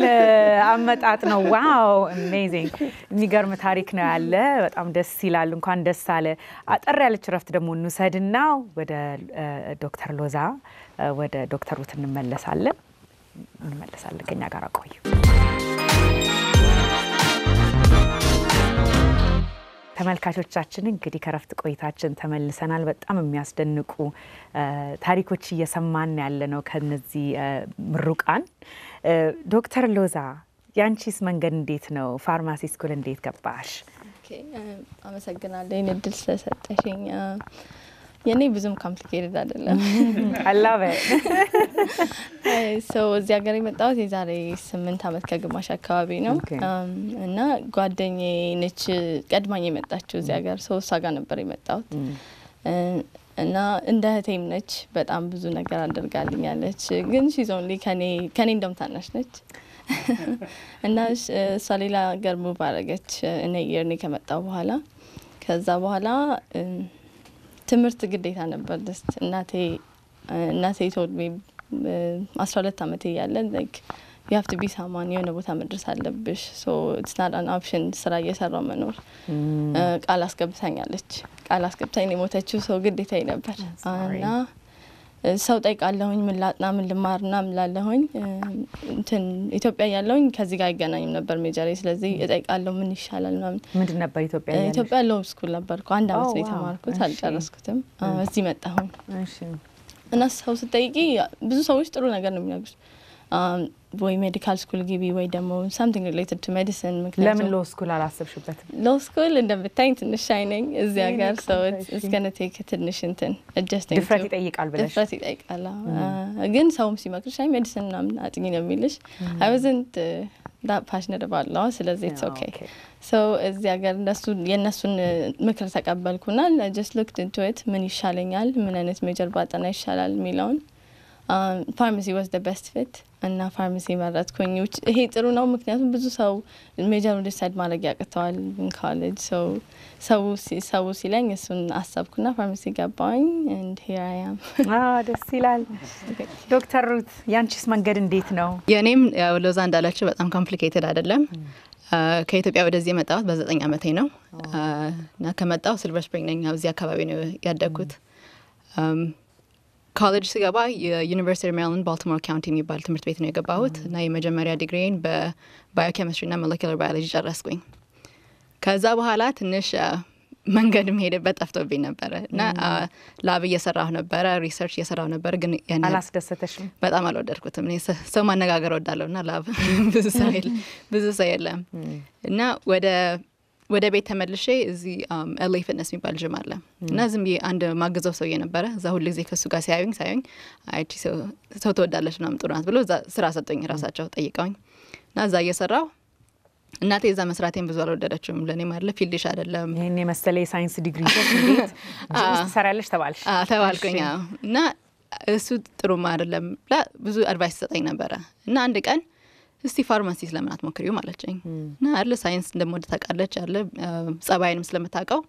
አመጣጥ ነው ዋው አሜዚንግ የሚገርም ታሪክ ነው ያለ በጣም ደስ ይላል እንኳን ደስ አለ አጠር ያለች ረፍት ደግሞ እንውሰድና ወደ ዶክተር ሎዛ ወደ ዶክተር ሩት እንመለሳለን ከኛ ጋር ቆዩ ተመልካቾቻችን እንግዲህ ከረፍት ቆይታችን ተመልሰናል በጣም የሚያስደንቁ ታሪኮች እየሰማን ያለ ነው ከነዚህ ምሩቃን ዶክተር ሎዛ ያንቺስ መንገድ እንዴት ነው ፋርማሲ ስኩል እንዴት ገባሽ ኦኬ አመሰግናለሁ ይሄን እድል ስለሰጠሽኝ የኔ ብዙም ኮምፕሊኬትድ አይደለም I love it so እዚህ ሀገር የመጣሁት የዛሬ 8 አመት ከግማሽ አካባቢ ነው እና ጓደኛዬ ነች ቀድማኝ የመጣችው እዚህ ሀገር ሰው እሷ ጋር ነበር የመጣሁት እና እንደ እህቴም ነች በጣም ብዙ ነገር አድርጋልኛለች ግን she's only ከኔ እንደም ታናሽ ነች እና እሷ ሌላ ሀገር ሙቭ አደረገች እኔ የኔ ከመጣሁ በኋላ ከዛ በኋላ ትምህርት ግዴታ ነበር ደስ እናቴ told me 12 አመት ያለ like you have to be someone የሆነ ቦታ መድረስ አለብሽ so it's not an option ስራ እየሰራው መኖር ቃል አስገብታኝ የሞተችው ሰው ግዴታዬ ነበር እና ሰው ጠይቃለሁኝ ምን ላጥና ምን ልማርና ምን ላለሁኝ እንትን ኢትዮጵያ ያለሁኝ ከዚህ ጋር አይገናኝም ነበር ሜጀሬ ስለዚህ እጠይቃለሁ ምን ይሻላል ምንድን ነበር ኢትዮጵያ ሎው ስኩል ነበርኩ አንድ አመት ነው የተማርኩት አልጨረስኩትም እዚህ መጣሁኝ እሺ እና ሰው ስጠይቂ ብዙ ሰዎች ጥሩ ነገር ነው የሚነግሩት ወይ ሜዲካል ስኩል ግቢ ወይ ደግሞ something related to medicine ለምን ሎው ስኩል አላሰብሽበትም ሎው ስኩል እንደምታይኝ ትንሽ ሻይነኝ እዚህ ሀገር so it's going to take ትንሽ እንትን adjusting ድፍረት ይጠይቃል ብለሽ ድፍረት ይጠይቃል ግን ሰውም ሲመክርሽ አይ ሜዲሲን ምናምን አጥኚ ነው የሚልሽ I wasn't that passionate about law ስለዚህ it's okay so እዚህ ሀገር የነሱን ምክር ተቀበልኩና I just looked into it ምን ይሻለኛል ምን አይነት ሜጀር ባጠና ይሻላል ሚላውን pharmacy was the best fit እና ፋርማሲ መረጥኩኝ ይሄ ጥሩ ነው ምክንያቱም ብዙ ሰው ሜጀሩን ዲሳይድ ማድረግ ያቅተዋል in college so ሰው ሲለኝ እሱን አሰብኩና ፋርማሲ ገባኝ and here I am ደስ ይላል ዶክተር ሩት ያንቺስ መንገድ እንዴት ነው የኔም ሎዛ እንዳለችው በጣም ኮምፕሊኬትድ አይደለም ከኢትዮጵያ ወደዚህ የመጣሁት በ9 አመቴ ነው እና ከመጣሁ ሲልቨር ስፕሪንግ ነኝ እዚህ አካባቢ ነው ያደግኩት ኮሌጅ ስገባ የዩኒቨርሲቲ ኦፍ ሜሪላንድ ባልቲሞር ካውንቲ የሚባል ትምህርት ቤት ነው የገባሁት እና የመጀመሪያ ዲግሪን በባዮኬሚስትሪ እና ሞለኪውላር ባዮሎጂ ጨረስኩኝ ከዛ በኋላ ትንሽ መንገድ መሄድበት ጠፍቶብኝ ነበረ እና ላብ እየሰራሁ ነበረ ሪሰርች እየሰራሁ ነበር ግን አላስደሰተሽም በጣም አልወደድኩትም እኔ ሰው ማነጋገር ወዳለሁና ላብ ብዙ ሰው የለም እና ወደ ቤት ተመልሼ እዚህ LA ፊትነስ የሚባል ጂም አለ እና ዝም አንድ ማገዘው ሰው የነበረ እዛ ሁሉ ጊዜ ከሱ ጋር ሲያዩኝ አይቺ ሰው ተወዳለች ነው ምጥሩ ናት ብሎ ስራ ሰጠኝ ራሳቸው ጠይቀውኝ እና እዛ እየሰራው እናቴ እዛ መስራቴን ብዙ አልወደደችም ለኔ ማለት ፊልድሽ አይደለም ይሄን የመሰለ የሳይንስ ዲግሪ እንዴት ትሰራለሽ ተባልኩኝ እና እሱ ጥሩ አይደለም ብዙ አድቫይስ ሰጠኝ ነበረ እና አንድ ቀን እስቲ ፋርማሲ ስለምን አትሞክሪው ማለችኝ እና አይደል ሳይንስ እንደሞደ ታውቃለች አይደል ጸባይንም ስለምታውቀው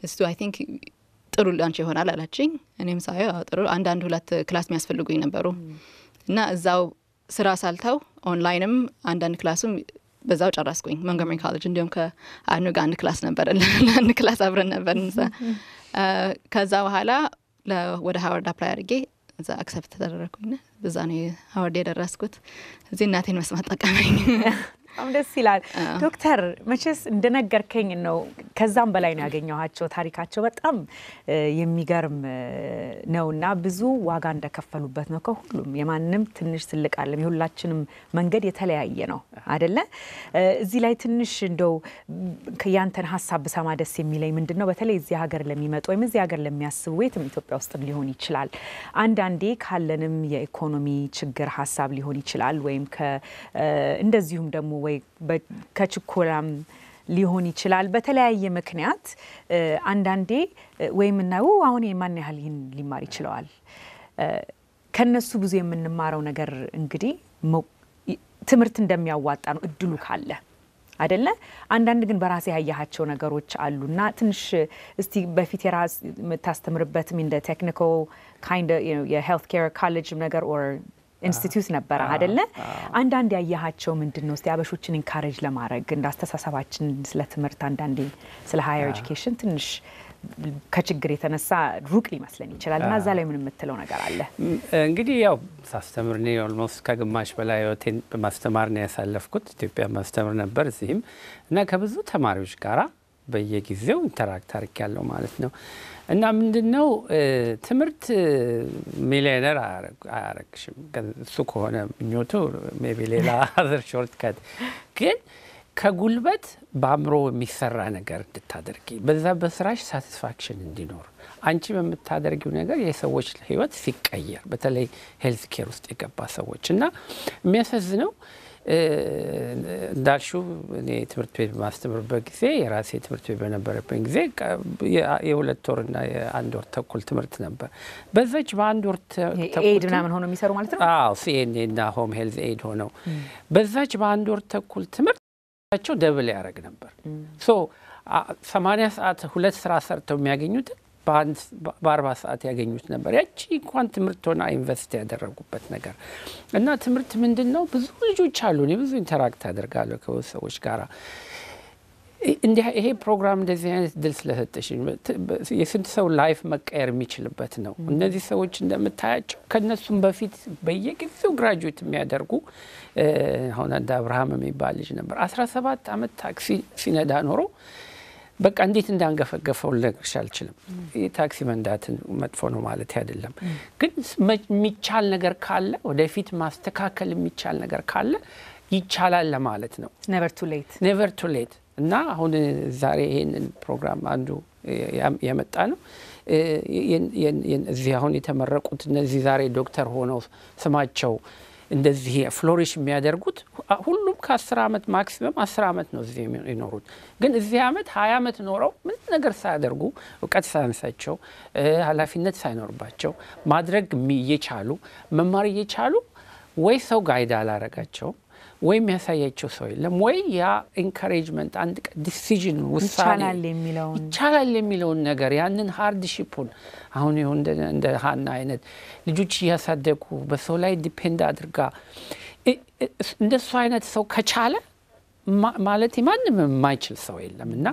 እሱ አይ ቲንክ ጥሩ ላንቺ ይሆናል አላችኝ። እኔም ሳየው ጥሩ አንዳንድ 2 ክላስ የሚያስፈልጉኝ ነበሩ እና እዛው ስራ ሳልተው ኦንላይንም አንዳንድ ክላስም በዛው ጨረስኩኝ ሞንትጎመሪ ኮሌጅ። እንዲሁም ከአኑ ጋር አንድ ክላስ ነበር ለአንድ ክላስ አብረን ነበር። ከዛ በኋላ ወደ ሃዋርድ አፕላይ አድርጌ እዛ አክሰፕት ተደረኩኝ። በዛ ነው ሃዋርድ የደረስኩት። እዚህ እናቴን መስማት ጠቀመኝ። በጣም ደስ ይላል። ዶክተር መቼስ እንደነገርከኝ ነው ከዛም በላይ ነው ያገኘኋቸው። ታሪካቸው በጣም የሚገርም ነውና ብዙ ዋጋ እንደከፈሉበት ነው። ከሁሉም የማንም ትንሽ ትልቅ አለም የሁላችንም መንገድ የተለያየ ነው አይደለ? እዚህ ላይ ትንሽ እንደው ያንተን ሐሳብ በሰማ ደስ የሚለኝ ምንድነው በተለይ እዚህ ሀገር ለሚመጡ ወይም እዚህ ሀገር ለሚያስቡ የትም ኢትዮጵያ ውስጥም ሊሆን ይችላል አንዳንዴ ካለንም የኢኮኖሚ ችግር ሐሳብ ሊሆን ይችላል ወይም እንደዚሁም ደግሞ ወይ ከችኮላም ሊሆን ይችላል በተለያየ ምክንያት አንዳንዴ ወይም እናው አሁን የማን ያህል ይሄን ሊማር ይችላል ከነሱ ብዙ የምንማረው ነገር እንግዲህ ትምርት እንደሚያዋጣ ነው እድሉ ካለ አይደለ? አንዳንድ ግን በራሴ ያያያቸው ነገሮች አሉና ትንሽ እስቲ በፊት የራስ መታስተምርበት እንደ ቴክኒካል kind of የሄልዝ ኬር ኮሌጅ ነገር or ኢንስቲትዩት ነበር አይደለ? አንዳንድ ያያያቸው ምንድነው እስቲ አበሾችን ኢንካሬጅ ለማድረግ እንዳስተሳሰባችን ስለ ትምህርት አንዳንዴ ስለ ሃየር ኤጁኬሽን ትንሽ ከችግር የተነሳ ሩቅ ሊመስለን ይችላል እና እዛ ላይ ምን የምትለው ነገር አለ? እንግዲህ ያው ሳስተምር ነው ኦልሞስት ከግማሽ በላይ ወቴን በማስተማር ነው ያሳለፍኩት። ኢትዮጵያ ማስተምር ነበር እዚህም እና ከብዙ ተማሪዎች ጋራ በየጊዜው ኢንተራክት አድርጌያለሁ ማለት ነው። እና ምንድነው ትምህርት ሚሊዮነር አያረግሽም። እሱ ከሆነ ምኞቱ ሜቢ ሌላ አዘር ሾርት ከት ግን ከጉልበት በአእምሮ የሚሰራ ነገር እንድታደርጊ በዛ በስራሽ ሳቲስፋክሽን እንዲኖር አንቺ በምታደርጊው ነገር የሰዎች ህይወት ሲቀየር በተለይ ሄልዝ ኬር ውስጥ የገባ ሰዎች እና የሚያሳዝነው እንዳልሽው እኔ ትምህርት ቤት ማስተምርበት ጊዜ የራሴ ትምህርት ቤት በነበረበት ጊዜ የ2 ወርና የ1 ወር ተኩል ትምህርት ነበር። በዛች በ1 ወር ተኩል ኤድ ምናምን ሆኖ የሚሰሩ ማለት ነው። አዎ ሲኤንኤ እና ሆም ሄልዝ ኤድ ሆነው በዛች በ1 ወር ተኩል ትምህርታቸው ደብል ያደርግ ነበር። ሶ 80 ሰዓት 2 ስራ ሰርተው የሚያገኙት በ40 ሰዓት ያገኙት ነበር። ያቺ እንኳን ትምህርት ሆና ኢንቨስት ያደረጉበት ነገር እና ትምህርት ምንድነው ብዙ ልጆች አሉ እኔ ብዙ ኢንተራክት አደርጋለሁ ከሰዎች ጋር ይሄ ፕሮግራም እንደዚህ አይነት ድል ስለሰጠሽኝ የስንት ሰው ላይፍ መቀየር የሚችልበት ነው። እነዚህ ሰዎች እንደምታያቸው ከነሱም በፊት በየጊዜው ግራጁዌት የሚያደርጉ አሁን አንድ አብርሃም የሚባል ልጅ ነበር 17 አመት ታክሲ ሲነዳ ኖሮ በቃ እንዴት እንዳንገፈገፈው ልነግርሽ አልችልም። ታክሲ መንዳትን መጥፎ ነው ማለት አይደለም ግን የሚቻል ነገር ካለ ወደፊት ማስተካከል የሚቻል ነገር ካለ ይቻላል ለማለት ነው። never too late እና አሁን ዛሬ ይሄንን ፕሮግራም አንዱ ያመጣ ነው እዚህ አሁን የተመረቁት እነዚህ ዛሬ ዶክተር ሆነው ስማቸው እንደዚህ ፍሎሪሽ የሚያደርጉት ሁሉም ከ10 አመት ማክሲመም 10 አመት ነው እዚህ የሚኖሩት ግን እዚህ አመት 20 አመት ኖረው ምን ነገር ሳያደርጉ እውቀት ሳያንሳቸው ኃላፊነት ሳይኖርባቸው ማድረግ እየቻሉ መማር እየቻሉ ወይ ሰው ጋይድ አላረጋቸው ወይ የሚያሳያቸው ሰው የለም ወይ ያ ኢንካሬጅመንት አንድ ዲሲዥን ውሳኔ ይቻላል የሚለውን ነገር ያንን ሃርድሺፑን አሁን ይሁን እንደ ሃና አይነት ልጆች ያሳደጉ በሰው ላይ ዲፔንድ አድርጋ እንደሱ አይነት ሰው ከቻለ ማለት ማንም የማይችል ሰው የለምና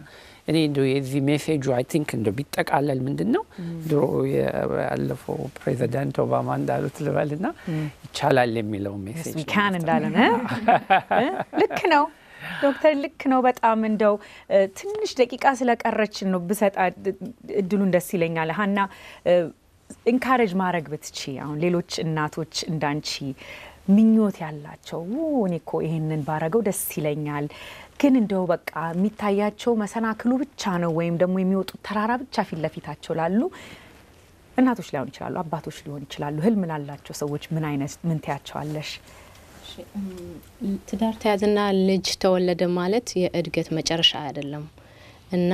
እኔ እንደው የዚህ ሜሴጁ አይ ቲንክ እንደው ቢጠቃለል ምንድነው ድሮ ያለፈው ፕሬዚዳንት ኦባማ እንዳሉት ልበልና ይቻላል የሚለው ሜሴጅ ካን እንዳለና ልክ ነው ዶክተር ልክ ነው። በጣም እንደው ትንሽ ደቂቃ ስለቀረችን ነው ብሰጣ እድሉን ደስ ይለኛል። ሃና ኢንካሬጅ ማድረግ ብትቺ አሁን ሌሎች እናቶች እንዳንቺ ምኞት ያላቸው እኔ እኮ ይሄንን ባረገው ደስ ይለኛል ግን እንደው በቃ የሚታያቸው መሰናክሉ ብቻ ነው ወይም ደግሞ የሚወጡት ተራራ ብቻ ፊት ለፊታቸው ላሉ እናቶች ሊሆን ይችላሉ አባቶች ሊሆን ይችላሉ ህልም ላላቸው ሰዎች ምን ታያቸዋለሽ? ትዳር ተያዝና ልጅ ተወለደ ማለት የእድገት መጨረሻ አይደለም እና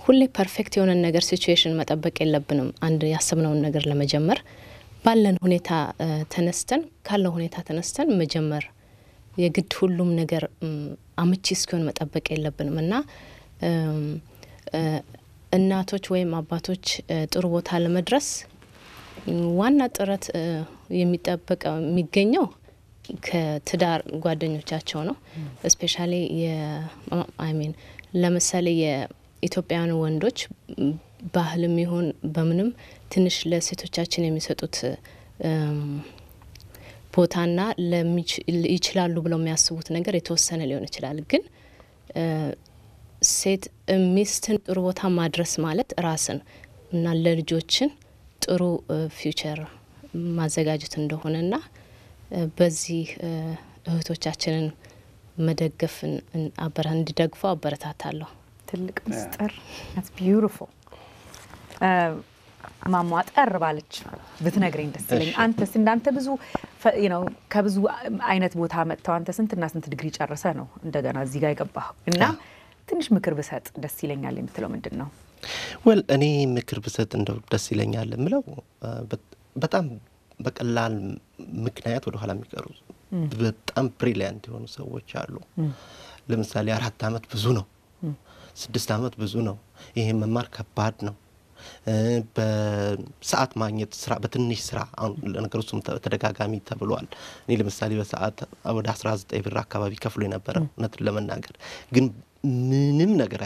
ሁሌ ፐርፌክት የሆነ ነገር ሲቹዌሽን መጠበቅ የለብንም። አንድ ያሰብነውን ነገር ለመጀመር ባለን ሁኔታ ተነስተን ካለው ሁኔታ ተነስተን መጀመር የግድ ሁሉም ነገር አመቺ እስኪሆን መጠበቅ የለብንም እና እናቶች ወይም አባቶች ጥሩ ቦታ ለመድረስ ዋና ጥረት የሚጠበቀው የሚገኘው ከትዳር ጓደኞቻቸው ነው። ስፔሻሊ ለምሳሌ የኢትዮጵያውያን ወንዶች ባህልም ይሁን በምንም ትንሽ ለሴቶቻችን የሚሰጡት ቦታና ይችላሉ ብለው የሚያስቡት ነገር የተወሰነ ሊሆን ይችላል። ግን ሴት ሚስትን ጥሩ ቦታ ማድረስ ማለት ራስን እና ለልጆችን ጥሩ ፊውቸር ማዘጋጀት እንደሆነና በዚህ እህቶቻችንን መደገፍን እንዲደግፉ አበረታታለሁ። ትልቅ ምስጢር that's beautiful ማሟጠር ባለች ብትነግረኝ ደስ ይለኝ። አንተስ እንዳንተ ብዙ ከብዙ አይነት ቦታ መጥተው አንተ ስንትና ስንት ዲግሪ ጨርሰ ነው እንደገና እዚህ ጋር የገባህ እና ትንሽ ምክር ብሰጥ ደስ ይለኛል የምትለው ምንድነው? ወል እኔ ምክር ብሰጥ እንደው ደስ ይለኛል የምለው በጣም በቀላል ምክንያት ወደ ኋላ የሚቀሩ በጣም ብሪሊያንት የሆኑ ሰዎች አሉ። ለምሳሌ 4 አመት ብዙ ነው፣ 6 አመት ብዙ ነው፣ ይሄ መማር ከባድ ነው፣ በሰዓት ማግኘት ስራ በትንሽ ስራ ለነገሩም ተደጋጋሚ ተብሏል። እኔ ለምሳሌ በሰዓት ወደ 19 ብር አካባቢ ከፍሎ የነበረ እውነት ለመናገር ግን ምንም ነገር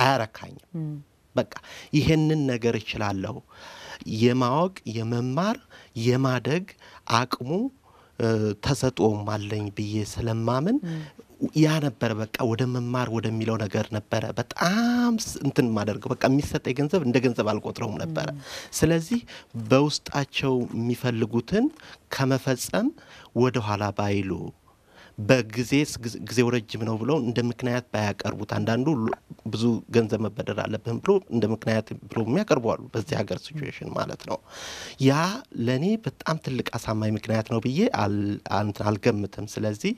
አያረካኝም። በቃ ይሄንን ነገር እችላለሁ የማወቅ የመማር የማደግ አቅሙ ተሰጥኦም አለኝ ብዬ ስለማምን ያ ነበር በቃ ወደ መማር ወደሚለው ነገር ነበር በጣም እንትን ማደርገው። በቃ የሚሰጠኝ ገንዘብ እንደ ገንዘብ አልቆጥረውም ነበር። ስለዚህ በውስጣቸው የሚፈልጉትን ከመፈጸም ወደ ኋላ ባይሉ ጊዜው ረጅም ነው ብለው እንደ ምክንያት ባያቀርቡት፣ አንዳንዱ ብዙ ገንዘብ መበደር አለብን ብሎ እንደ ምክንያት ብሎ የሚያቀርቡ አሉ በዚህ ሀገር ሲቹዌሽን ማለት ነው። ያ ለኔ በጣም ትልቅ አሳማኝ ምክንያት ነው ብዬ አልገምትም። ስለዚህ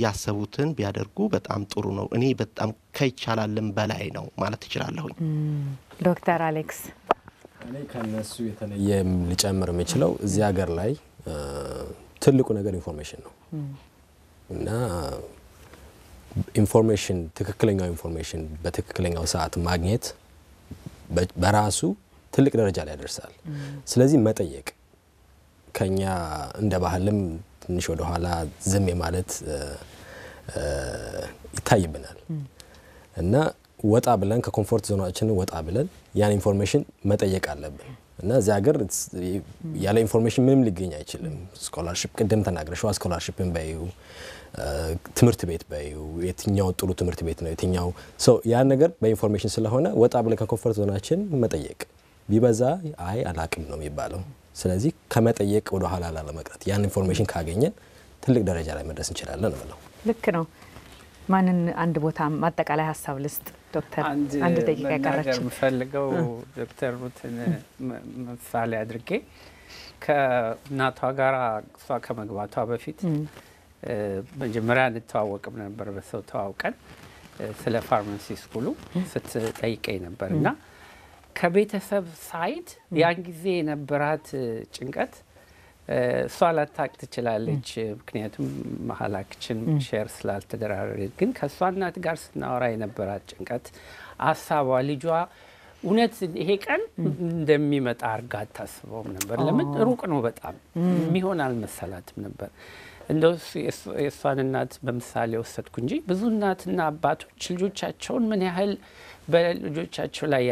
ያሰቡትን ቢያደርጉ በጣም ጥሩ ነው። እኔ በጣም ከይቻላልም በላይ ነው ማለት እችላለሁኝ። ዶክተር አሌክስ እኔ ከነሱ የተለየ ልጨምር የምችለው እዚህ ሀገር ላይ ትልቁ ነገር ኢንፎርሜሽን ነው እና ኢንፎርሜሽን ትክክለኛው ኢንፎርሜሽን በትክክለኛው ሰዓት ማግኘት በራሱ ትልቅ ደረጃ ላይ ያደርሳል። ስለዚህ መጠየቅ ከኛ እንደ ባህልም ትንሽ ወደ ኋላ ዝም ማለት ይታይብናል እና ወጣ ብለን ከኮምፎርት ዞናችን ወጣ ብለን ያን ኢንፎርሜሽን መጠየቅ አለብን። እና እዚህ ሀገር ያለ ኢንፎርሜሽን ምንም ሊገኝ አይችልም። ስኮላርሺፕ ቅድም ተናግረሽው ስኮላርሺፕን በዩ ትምህርት ቤት በዩ የትኛው ጥሩ ትምህርት ቤት ነው የትኛው ያን ነገር በኢንፎርሜሽን ስለሆነ ወጣ ብለን ከኮምፎርት ዞናችን መጠየቅ ቢበዛ አላቅም ነው የሚባለው። ስለዚህ ከመጠየቅ ወደ ኋላ ላለመቅረት ያን ኢንፎርሜሽን ካገኘን ትልቅ ደረጃ ላይ መድረስ እንችላለን ነው። ልክ ነው። ማንን አንድ ቦታ ማጠቃላይ ሀሳብ ልስጥ ዶክተር? አንድ ደቂቃ ያቀረች ፈልገው ዶክተር ሩትን ምሳሌ አድርጌ ከናቷ ጋራ እሷ ከመግባቷ በፊት መጀመሪያ እንተዋወቅም ነበር። በሰው ተዋውቀን ስለ ፋርማሲ ስኩሉ ስትጠይቀኝ ነበርና ከቤተሰብ ሳይድ ያን ጊዜ የነበራት ጭንቀት እሷ ላታቅ ትችላለች፣ ምክንያቱም መሀላችን ሼር ስላልተደራረግን። ግን ከእሷ እናት ጋር ስናወራ የነበራት ጭንቀት ሀሳቧ ልጇ እውነት ይሄ ቀን እንደሚመጣ አርጋ አታስበውም ነበር። ለምን ሩቅ ነው በጣም የሚሆን አልመሰላትም ነበር። እንደው የእሷን እናት በምሳሌ ወሰድኩ እንጂ ብዙ እናትና አባቶች ልጆቻቸውን ምን ያህል በልጆቻቸው ላይ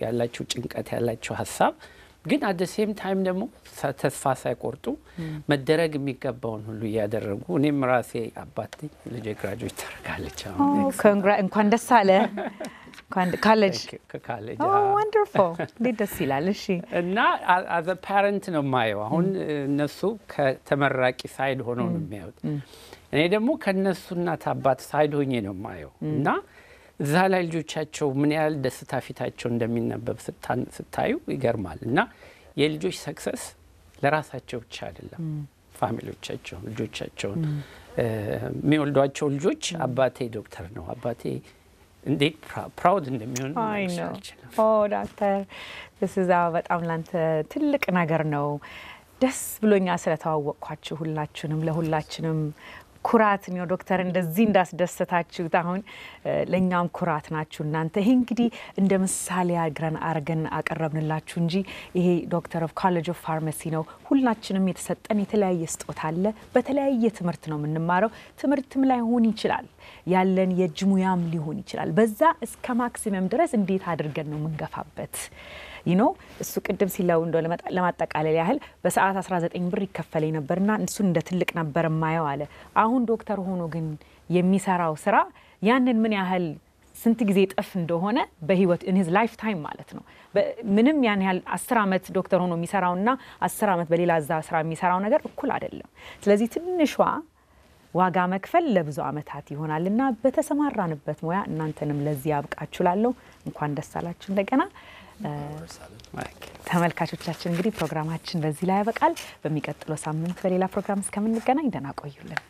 ያላቸው ጭንቀት ያላቸው ሀሳብ ግን አት ዘ ሴም ታይም ደግሞ ተስፋ ሳይቆርጡ መደረግ የሚገባውን ሁሉ እያደረጉ እኔም ራሴ አባት ልጄ ግራጁዌት ታደርጋለች አሁን። እንኳን ደስ አለ። ካሌጅ ወንደርፉል እንዴት ደስ ይላል። እሺ እና አዘ ፓረንት ነው የማየው። አሁን እነሱ ከተመራቂ ሳይድ ሆነው ነው የሚያዩት፣ እኔ ደግሞ ከነሱ እናት አባት ሳይድ ሆኜ ነው የማየው። እና እዛ ላይ ልጆቻቸው ምን ያህል ደስታ ፊታቸው እንደሚነበብ ስታዩ ይገርማል። እና የልጆች ሰክሰስ ለራሳቸው ብቻ አይደለም፣ ፋሚሊዎቻቸው ልጆቻቸውን የሚወልዷቸው ልጆች አባቴ ዶክተር ነው አባቴ እንዴት ፕራውድ እንደሚሆን ዶክተር በጣም ላንተ ትልቅ ነገር ነው። ደስ ብሎኛ ስለተዋወቅኳችሁ ሁላችሁንም ለሁላችንም ኩራት ነው ዶክተር እንደዚህ እንዳስደሰታችሁት አሁን ለኛም ኩራት ናችሁ እናንተ ይሄ እንግዲህ እንደ ምሳሌ አርገን አቀረብንላችሁ እንጂ ይሄ ዶክተር ኦፍ ኮሌጅ ኦፍ ፋርማሲ ነው ሁላችንም የተሰጠን የተለያየ ስጦታ አለ በተለያየ ትምህርት ነው የምንማረው ትምህርትም ላይ ሆን ይችላል ያለን የጅሙያም ሊሆን ይችላል በዛ እስከ ማክሲመም ድረስ እንዴት አድርገን ነው መንገፋበት እሱ ቅድም ሲለው እንደው ለማጠቃለል ያህል በሰዓት 19 ብር ይከፈለኝ ነበርና እሱ እንደ ትልቅ ነበር ማየው አለ አሁን ዶክተር ሆኖ ግን የሚሰራው ስራ ያንን ምን ያህል ስንት ጊዜ ጥፍ እንደሆነ በህይወት in his lifetime ማለት ነው ምንም ያን ያህል 10 አመት ዶክተር ሆኖ የሚሰራውና 10 አመት በሌላ ስራ የሚሰራው ነገር እኩል አይደለም ስለዚህ ትንሿ ዋጋ መክፈል ለብዙ አመታት ይሆናልና በተሰማራንበት ሙያ እናንተንም ለዚህ ያብቃችሁላለሁ እንኳን ደስ አላችሁ እንደገና ተመልካቾቻችን እንግዲህ ፕሮግራማችን በዚህ ላይ ያበቃል በሚቀጥለው ሳምንት በሌላ ፕሮግራም እስከምንገናኝ ደህና ቆዩልን